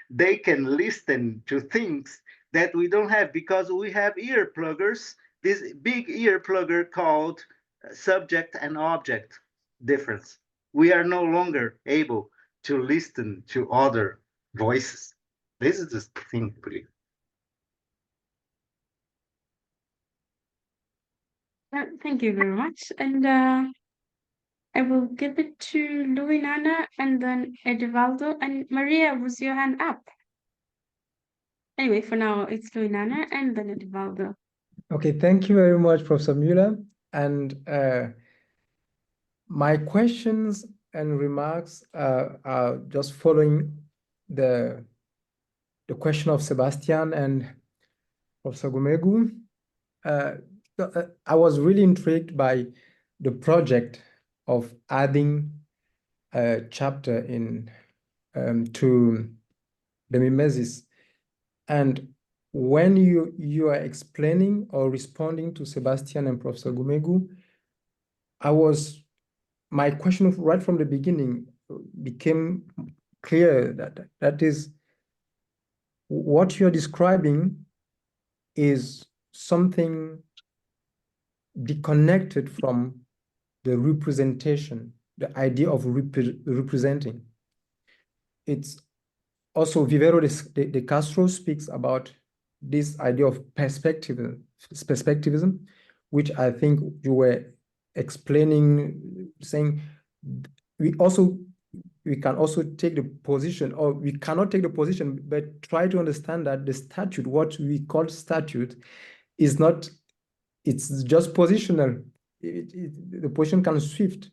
They can listen to things that we don't have because we have ear pluggers, this big ear plugger called subject and object difference. We are no longer able to listen to other voices. This is the thing, I believe. Thank you very much. And I will give it to Luinana and then Edivaldo. And Maria, was your hand up? Anyway, for now, it's Luinana and then Edivaldo. Okay, thank you very much, Professor Müller. And my questions and remarks are just following the question of Sebastian and Professor Gumegu. I was really intrigued by the project of adding a chapter in to the mimesis. And when you are explaining or responding to Sebastian and Professor Gumegu, my question right from the beginning became clear that is what you're describing is something disconnected from the representation, the idea of representing. It's also Vivero de Castro speaks about this idea of perspectivism, which I think you were explaining, saying we can also take the position, or we cannot take the position, but try to understand that the statute, what we call statute, is not, it's just positional. The position can shift.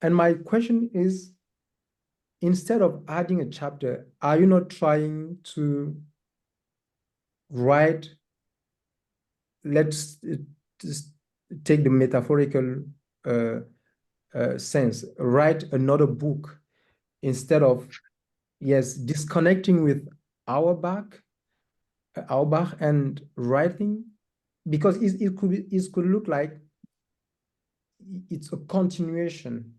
And my question is, instead of adding a chapter, are you not trying to write, let's just take the metaphorical sense, write another book instead of, yes, disconnecting with Auerbach and writing, because it could look like it's a continuation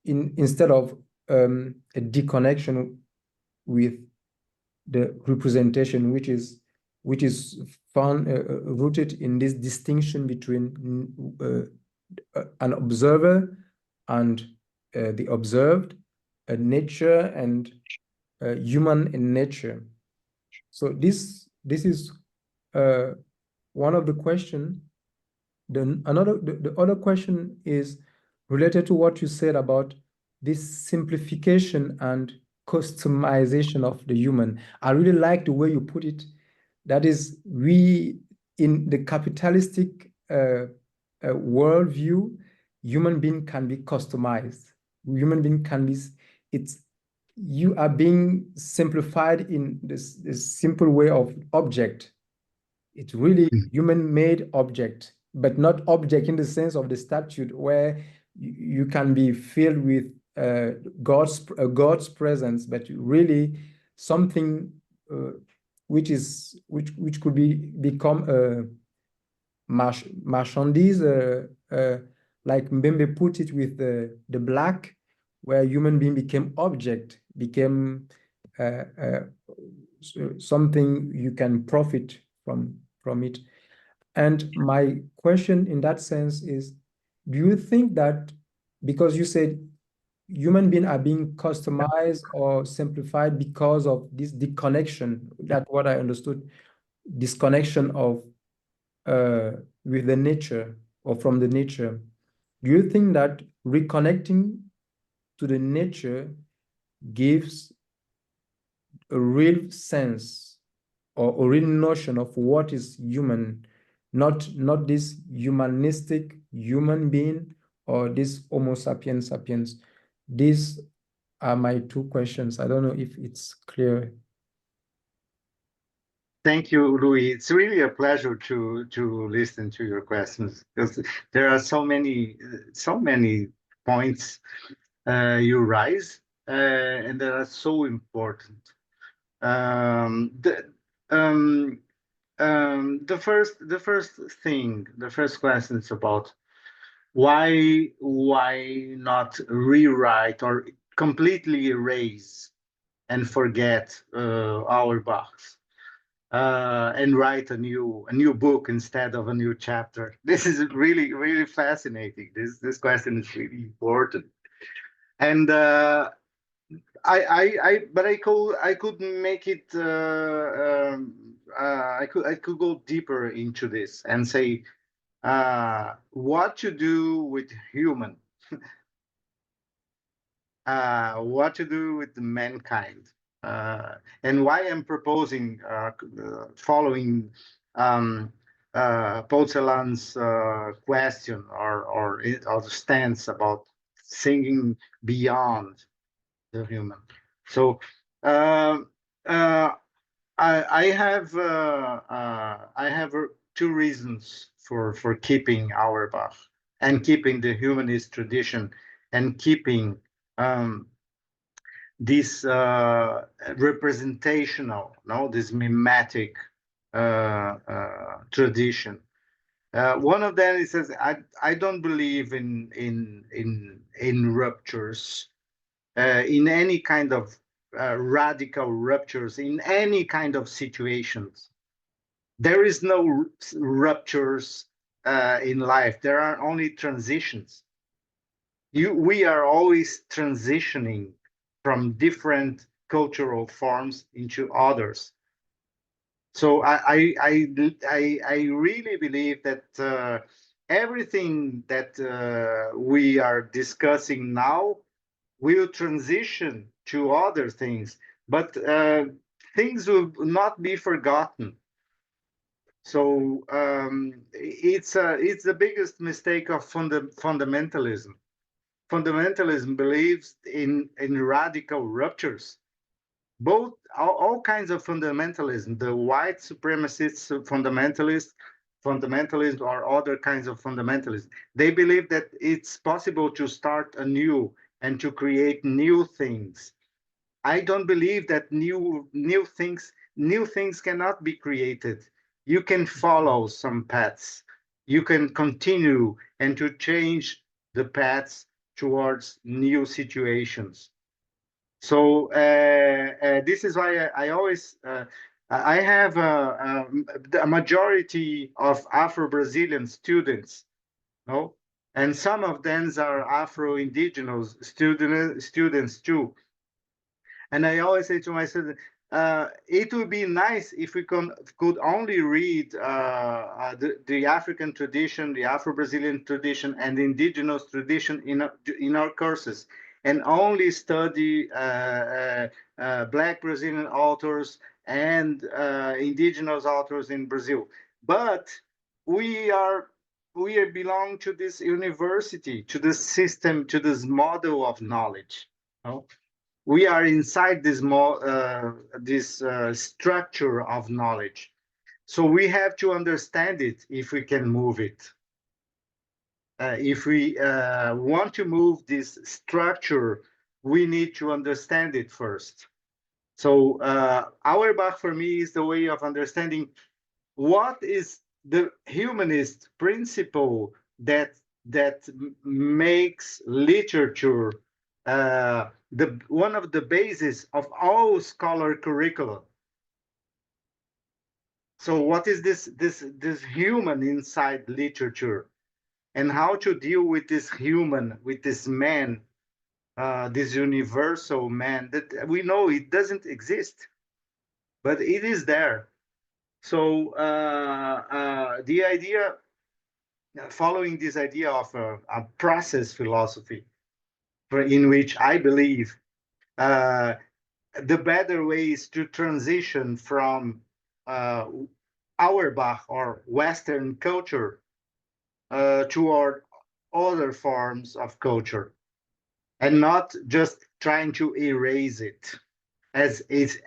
instead of a deconnection with the representation, which is found rooted in this distinction between an observer and the observed, nature and human in nature. So this is one of the questions. The other question is related to what you said about this simplification and customization of the human. I really like the way you put it. That is, we, in the capitalistic worldview, human being can be customized. Human being can be, you are being simplified in this simple way of object. It's really human-made object, but not object in the sense of the statute where you can be filled with God's presence, but really something which could become a marchandise, like Mbembe put it with the black, where human being became object, became something you can profit from it. And my question in that sense is, do you think that, because you said human beings are being customized or simplified because of this disconnection, that's what I understood, disconnection of with the nature or from the nature, do you think that reconnecting to the nature gives a real sense or a real notion of what is human, not this humanistic human being or this Homo sapiens sapiens? These are my two questions. I don't know if it's clear. Thank you, Louis. It's really a pleasure to listen to your questions, because there are so many points you raise, and that are so important. The first question is about why not rewrite or completely erase and forget Auerbach's and write a new book instead of a new chapter? This is really, really fascinating. This question is really important. And but I could make it. I could go deeper into this and say what to do with human, what to do with mankind, and why I'm proposing following Pozelan's question or stance about thinking beyond the human. So I have two reasons for keeping Auerbach and keeping the humanist tradition and keeping this representational, this mimetic tradition. One of them is says I don't believe in ruptures, in any kind of radical ruptures, in any kind of situations. There is no ruptures in life. There are only transitions. We are always transitioning from different cultural forms into others. So I really believe that everything that we are discussing now will transition to other things, but things will not be forgotten. So it's the biggest mistake of fundamentalism. Fundamentalism believes in radical ruptures. Both all kinds of fundamentalism, the white supremacists, fundamentalists, or other kinds of fundamentalists, they believe that it's possible to start anew and to create new things. I don't believe that new things cannot be created. You can follow some paths. You can continue and to change the paths towards new situations. So this is why I always I have a majority of Afro-Brazilian students, no, and some of them are Afro-Indigenous students too. And I always say to myself, it would be nice if we could only read the African tradition, the Afro-Brazilian tradition, and the Indigenous tradition in our courses, and only study Black Brazilian authors and Indigenous authors in Brazil. But we belong to this university, to this system, to this model of knowledge. No? We are inside this structure of knowledge. So we have to understand it if we can move it. If we want to move this structure, we need to understand it first. So Auerbach for me is the way of understanding what is the humanist principle that makes literature one of the bases of all scholar curricula. So what is this human inside literature, and how to deal with this human, with this man, this universal man that we know it doesn't exist, but it is there. So the idea, following this idea of a process philosophy, in which I believe the better way is to transition from Auerbach or Western culture toward other forms of culture, and not just trying to erase it as if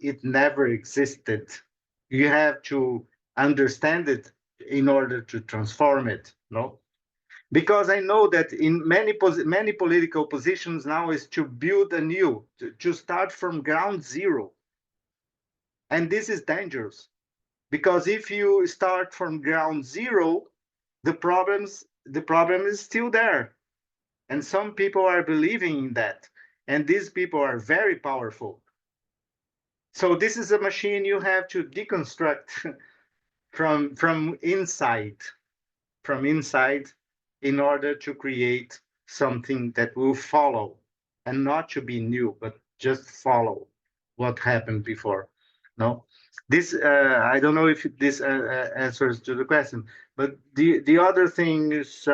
it never existed. You have to understand it in order to transform it, no? Because I know that in many political positions now is to build anew, to start from ground zero. And this is dangerous, because if you start from ground zero, the problem is still there. And some people are believing in that. and these people are very powerful. So this is a machine you have to deconstruct from inside, in order to create something that will follow, and not to be new, but just follow what happened before. No, this I don't know if this answers to the question, but the other thing is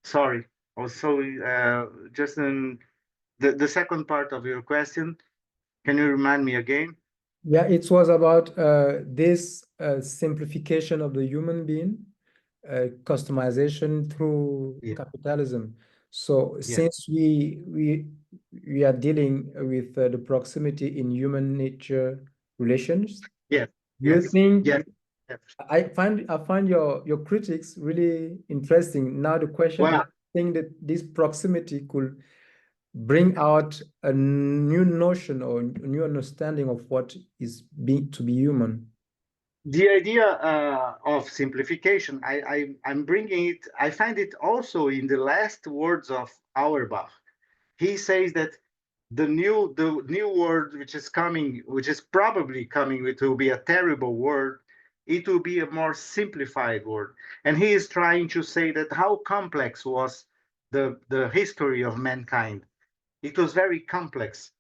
sorry. Also, just in the second part of your question, can you remind me again? Yeah, it was about this simplification of the human being, customization through Yeah. capitalism. So Yeah. since we are dealing with the proximity in human nature relations, Yes. you Yes. think Yes. Yes. I find your critics really interesting. Now the question is, Well, I think that this proximity could bring out a new notion or a new understanding of what is to be human. the idea of simplification, I'm bringing it. I find it also in the last words of Auerbach. He says that the new word which is coming, which is probably coming, it will be a terrible word. It will be a more simplified word, and he is trying to say that how complex was the history of mankind. It was very complex.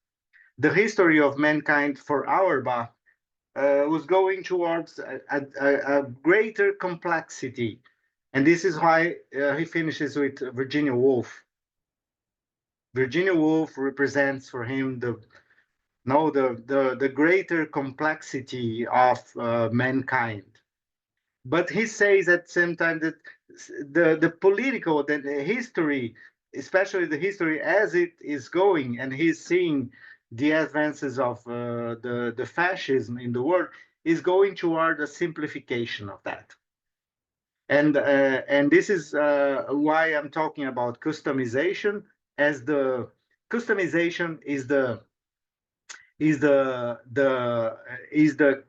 The history of mankind for Auerbach was going towards a greater complexity. And this is why he finishes with Virginia Woolf. Virginia Woolf represents for him the greater complexity of mankind. But he says at the same time that the political, the history, especially the history as it is going, and he's seeing the advances of the fascism in the world, is going toward a simplification of that. And this is why I'm talking about customization, as the customization is the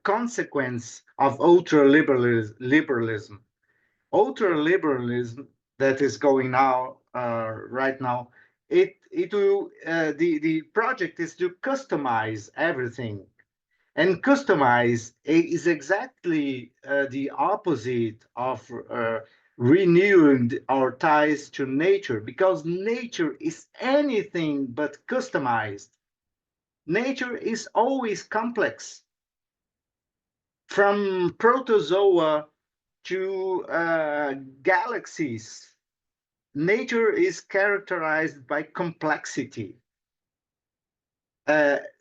consequence of ultra-liberalism. Ultra-liberalism that is going now, right now, it will the project is to customize everything, and customize is exactly the opposite of renewing our ties to nature, because nature is anything but customized. Nature is always complex. From protozoa to galaxies, nature is characterized by complexity.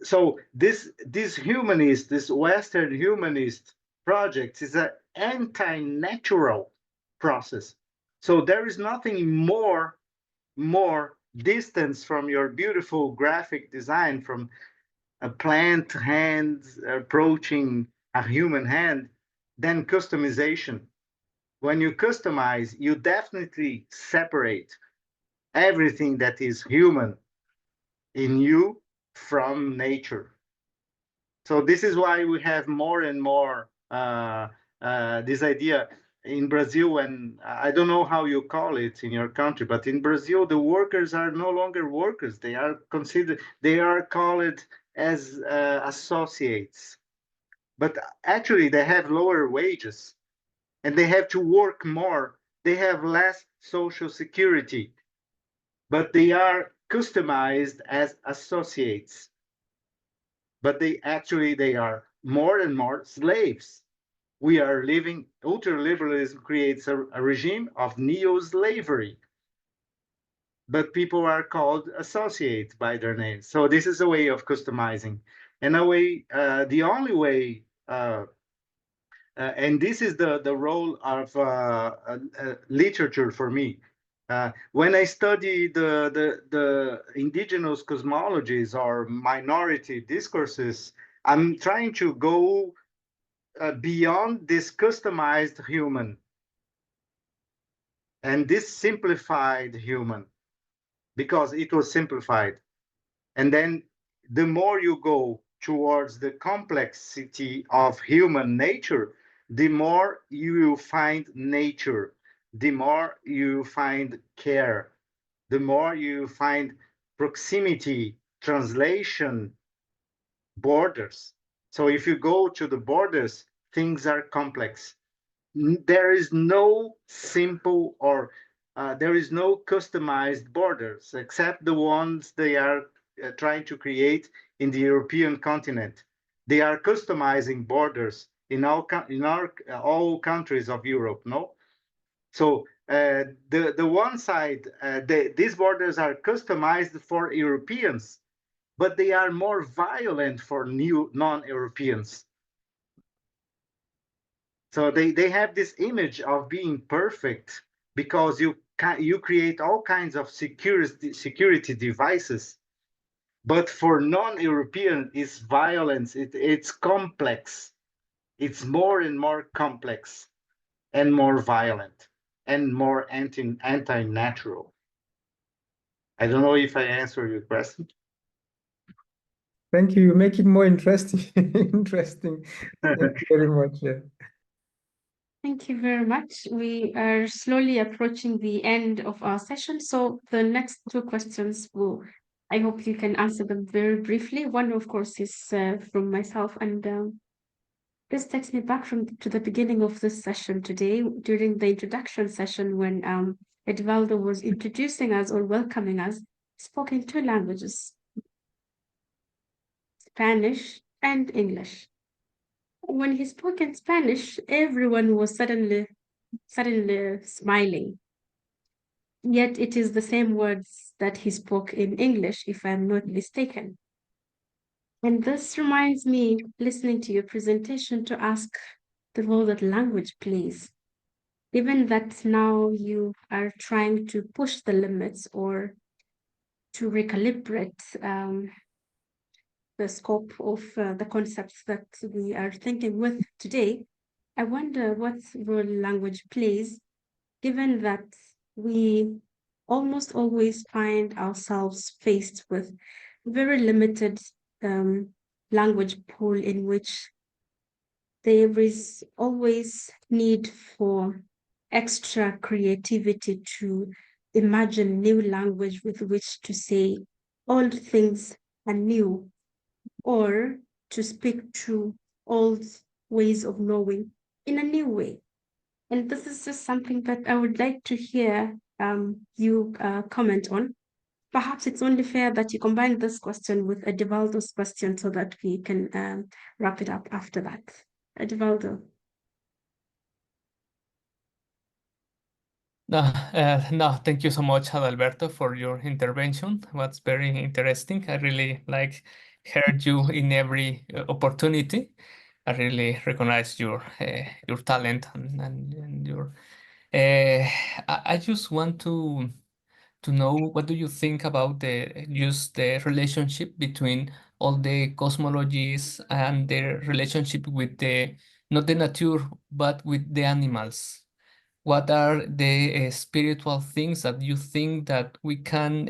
So this humanist, this Western humanist project is an anti-natural process. So there is nothing more distance from your beautiful graphic design, from a plant hand approaching a human hand, than customization. When you customize, you definitely separate everything that is human in you from nature. So this is why we have more and more this idea in Brazil, and I don't know how you call it in your country, but in Brazil, the workers are no longer workers. They are called as associates, but actually they have lower wages and they have to work more. They have less social security, but they are customized as associates. But they are more and more slaves. We are living, ultraliberalism creates a regime of neo-slavery, but people are called associates by their names. So this is a way of customizing. And the only way, and this is the role of literature for me. When I study the indigenous cosmologies or minority discourses, I'm trying to go beyond this customized human and this simplified human, because it was simplified. And then the more you go towards the complexity of human nature, the more you will find nature, the more you find care, the more you find proximity, translation, borders. So if you go to the borders, things are complex. There is no simple or there is no customized borders except the ones they are trying to create in the European continent. They are customizing borders in all countries of Europe, no? So the one side, these borders are customized for Europeans, but they are more violent for new non-Europeans. So they have this image of being perfect because you create all kinds of security devices. But for non-European, it's violence. It's complex. It's more and more complex and more violent and more anti-natural. I don't know if I answered your question. Thank you. You make it more interesting. Interesting. Thank you very much. Yeah. Thank you very much. We are slowly approaching the end of our session. So the next two questions I hope you can answer them very briefly. One, of course, is from myself, and this takes me back to the beginning of this session today, during the introduction session when Edvaldo was introducing us or welcoming us, spoke in two languages, Spanish and English. When he spoke in Spanish, everyone was suddenly smiling. Yet it is the same words that he spoke in English, if I'm not mistaken. And this reminds me, listening to your presentation, to ask the role that language plays. Given that now you are trying to push the limits or to recalibrate the scope of the concepts that we are thinking with today, I wonder what role language plays, given that we almost always find ourselves faced with very limited language pool in which there is always need for extra creativity to imagine new language with which to say old things are new, or to speak to old ways of knowing in a new way. And this is just something that I would like to hear you comment on. Perhaps it's only fair that you combine this question with Edvaldo's question so that we can wrap it up after that. Edvaldo. No, thank you so much, Adalberto, for your intervention. It was very interesting. I really heard you in every opportunity. I really recognize your talent and your. I just want to know what do you think about the relationship between all the cosmologies and the relationship with the not the nature but with the animals. What are the spiritual things that you think that we can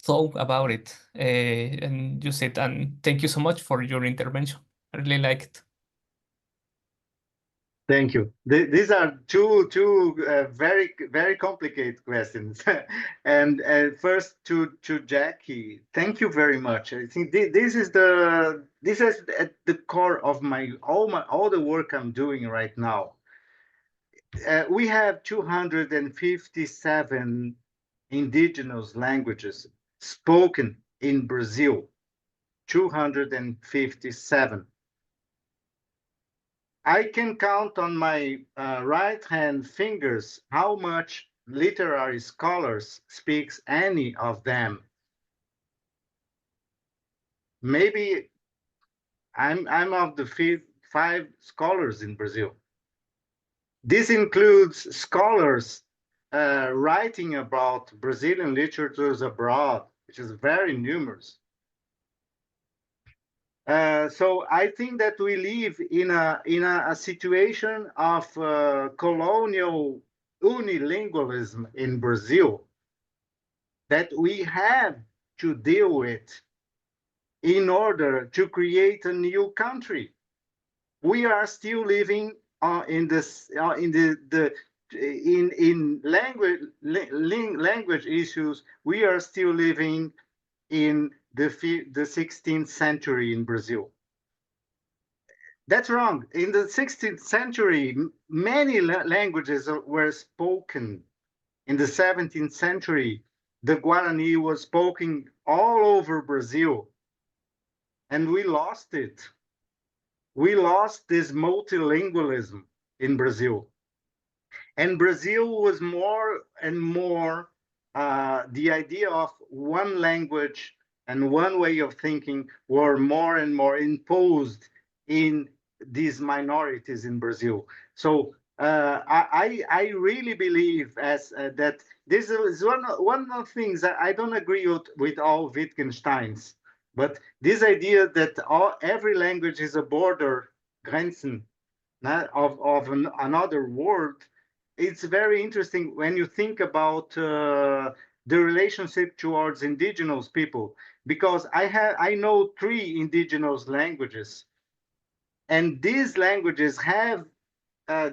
talk about it? And you said, and thank you so much for your intervention. I really like it. Thank you. These are two very complicated questions. And first to Jackie, thank you very much. I think this is at the core of all the work I'm doing right now. We have 257 indigenous languages spoken in Brazil. 257. I can count on my right hand fingers how much literary scholars speaks any of them. Maybe I'm of the five scholars in Brazil. This includes scholars writing about Brazilian literatures abroad, which is very numerous. So I think that we live in a situation of colonial unilingualism in Brazil that we have to deal with in order to create a new country. We are still living in the in language issues, we are still living in the 16th century in Brazil. That's wrong. In the 16th century, many languages were spoken. In the 17th century, the Guarani was spoken all over Brazil, and we lost it. We lost this multilingualism in Brazil. And Brazil was more and more the idea of one language and one way of thinking were more and more imposed in these minorities in Brazil. So I really believe that this is one of the things that I don't agree with all Wittgensteins, but this idea that every language is a border, Grenzen, of another world. It's very interesting when you think about the relationship towards indigenous people, because I know 3 indigenous languages, and these languages have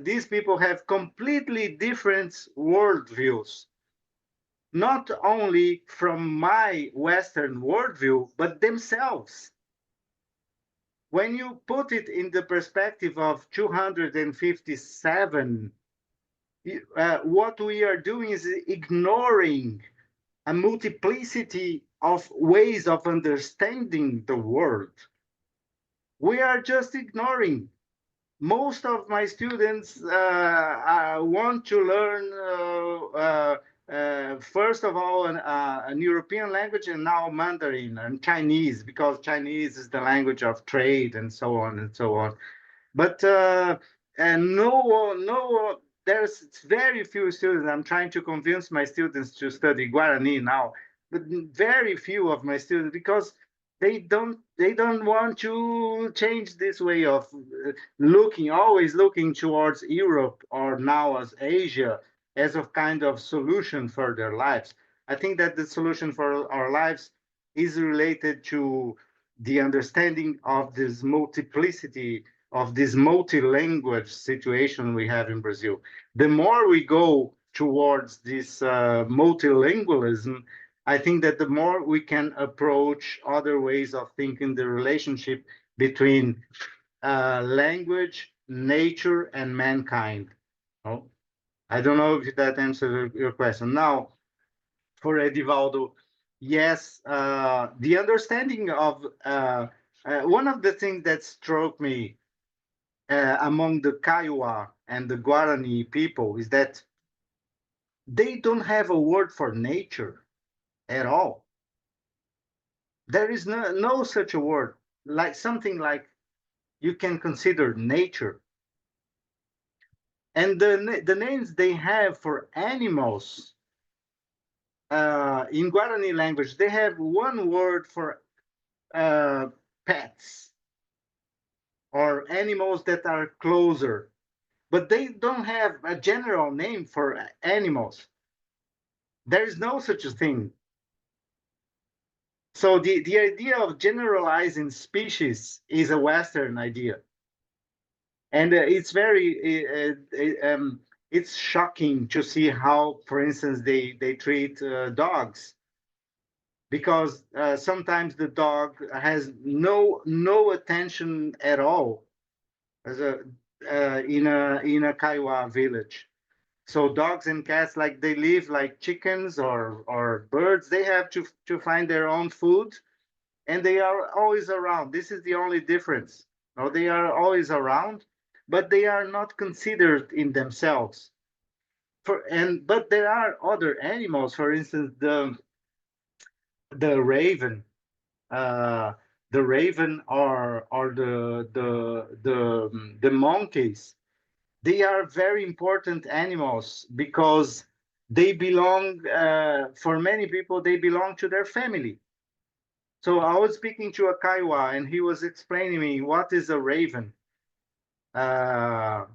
these people have completely different worldviews, not only from my Western worldview, but themselves. When you put it in the perspective of 257, what we are doing is ignoring a multiplicity of ways of understanding the world. We are just ignoring. Most of my students want to learn, first of all, an European language, and now Mandarin and Chinese, because Chinese is the language of trade and so on and so on. But there's very few students. I'm trying to convince my students to study Guarani now, but very few of my students, because they don't want to change this way of always looking towards Europe or now as Asia as a kind of solution for their lives. I think that the solution for our lives is related to the understanding of this multiplicity, of this multi-language situation we have in Brazil. The more we go towards this multilingualism, I think that the more we can approach other ways of thinking the relationship between language, nature, and mankind. Oh, I don't know if that answers your question. Now, for Edivaldo, yes, the understanding of one of the things that struck me among the Kiowa and the Guarani people is that they don't have a word for nature at all. There is no such a word, like something like you can consider nature. And the names they have for animals in Guarani language, they have one word for pets or animals that are closer, but they don't have a general name for animals. There is no such a thing. So the idea of generalizing species is a Western idea. And it's very, it's shocking to see how, for instance, they treat dogs. Because sometimes the dog has no attention at all as in a Kiowa village. So dogs and cats, like they live like chickens or birds, they have to find their own food, and they are always around. This is the only difference. No, they are always around, but they are not considered in themselves. But there are other animals, for instance, the raven, or the monkeys. They are very important animals because they belong, for many people, they belong to their family. So I was speaking to a Kiowa, and he was explaining me what is a raven. And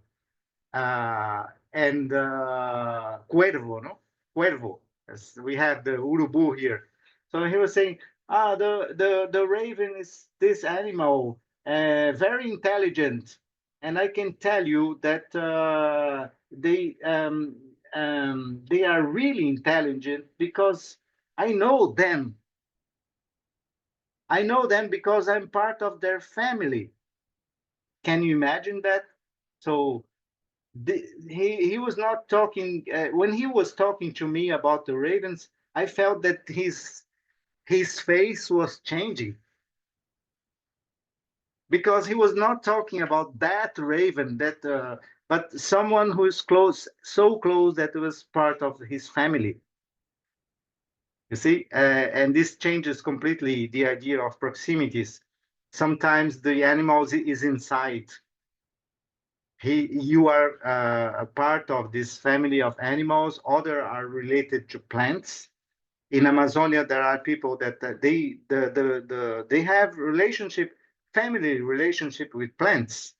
cuervo, no? Cuervo. As we have the urubu here. So he was saying, the raven is this animal, very intelligent, and I can tell you that they are really intelligent because I know them. I know them because I'm part of their family. Can you imagine that? So he was not talking when he was talking to me about the ravens. I felt that his face was changing because he was not talking about that raven, that but someone who is close, so close that it was part of his family. You see, and this changes completely the idea of proximities. Sometimes the animals is inside. You are a part of this family of animals. Other are related to plants. In Amazonia, there are people that they have family relationship with plants.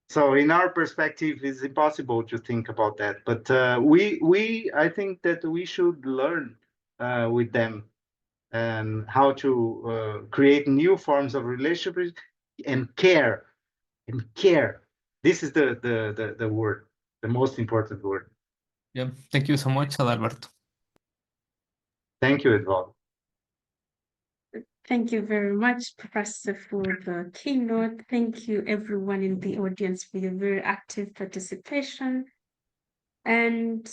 So in our perspective, it's impossible to think about that. But I think that we should learn with them and how to create new forms of relationships and care. And care. This is the word, the most important word. Yeah, thank you so much, Adalberto. Thank you, Edvaldo. Thank you very much, Professor, for the keynote. Thank you, everyone in the audience, for your very active participation. And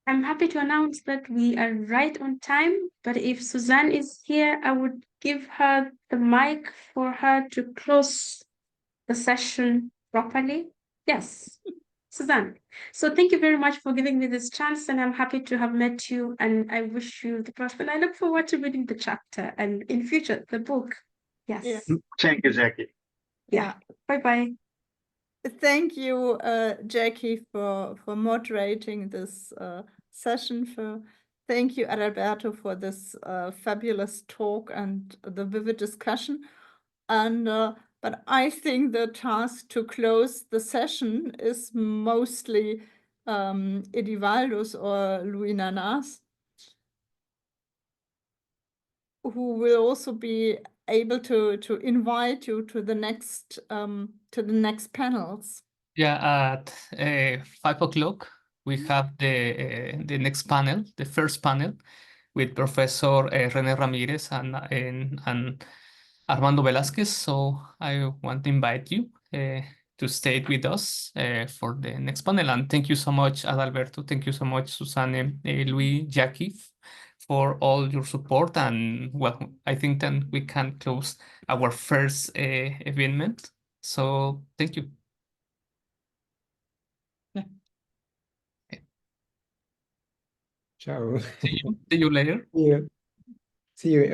I'm happy to announce that we are right on time, but if Suzanne is here, I would give her the mic for her to close the session properly. Yes, Suzanne. So thank you very much for giving me this chance, and I'm happy to have met you, and I wish you the best, and I look forward to reading the chapter and in future, the book. Yes. Yeah. Thank you, Jackie. Yeah. Bye-bye. Thank you, Jackie, for moderating this session. Thank you, Adalberto, for this fabulous talk and the vivid discussion. And but I think the task to close the session is mostly Edivaldo's or Louis Nana's, who will also be able to invite you to the next panels. Yeah, at 5 o'clock, we have the next panel, the first panel, with Professor René Ramírez and Armando Velázquez. So I want to invite you to stay with us for the next panel. And thank you so much, Adalberto. Thank you so much, Susanne, Louis, Jackie, for all your support. And well, I think then we can close our first event. So thank you. Ciao. See you later. Yeah. See you.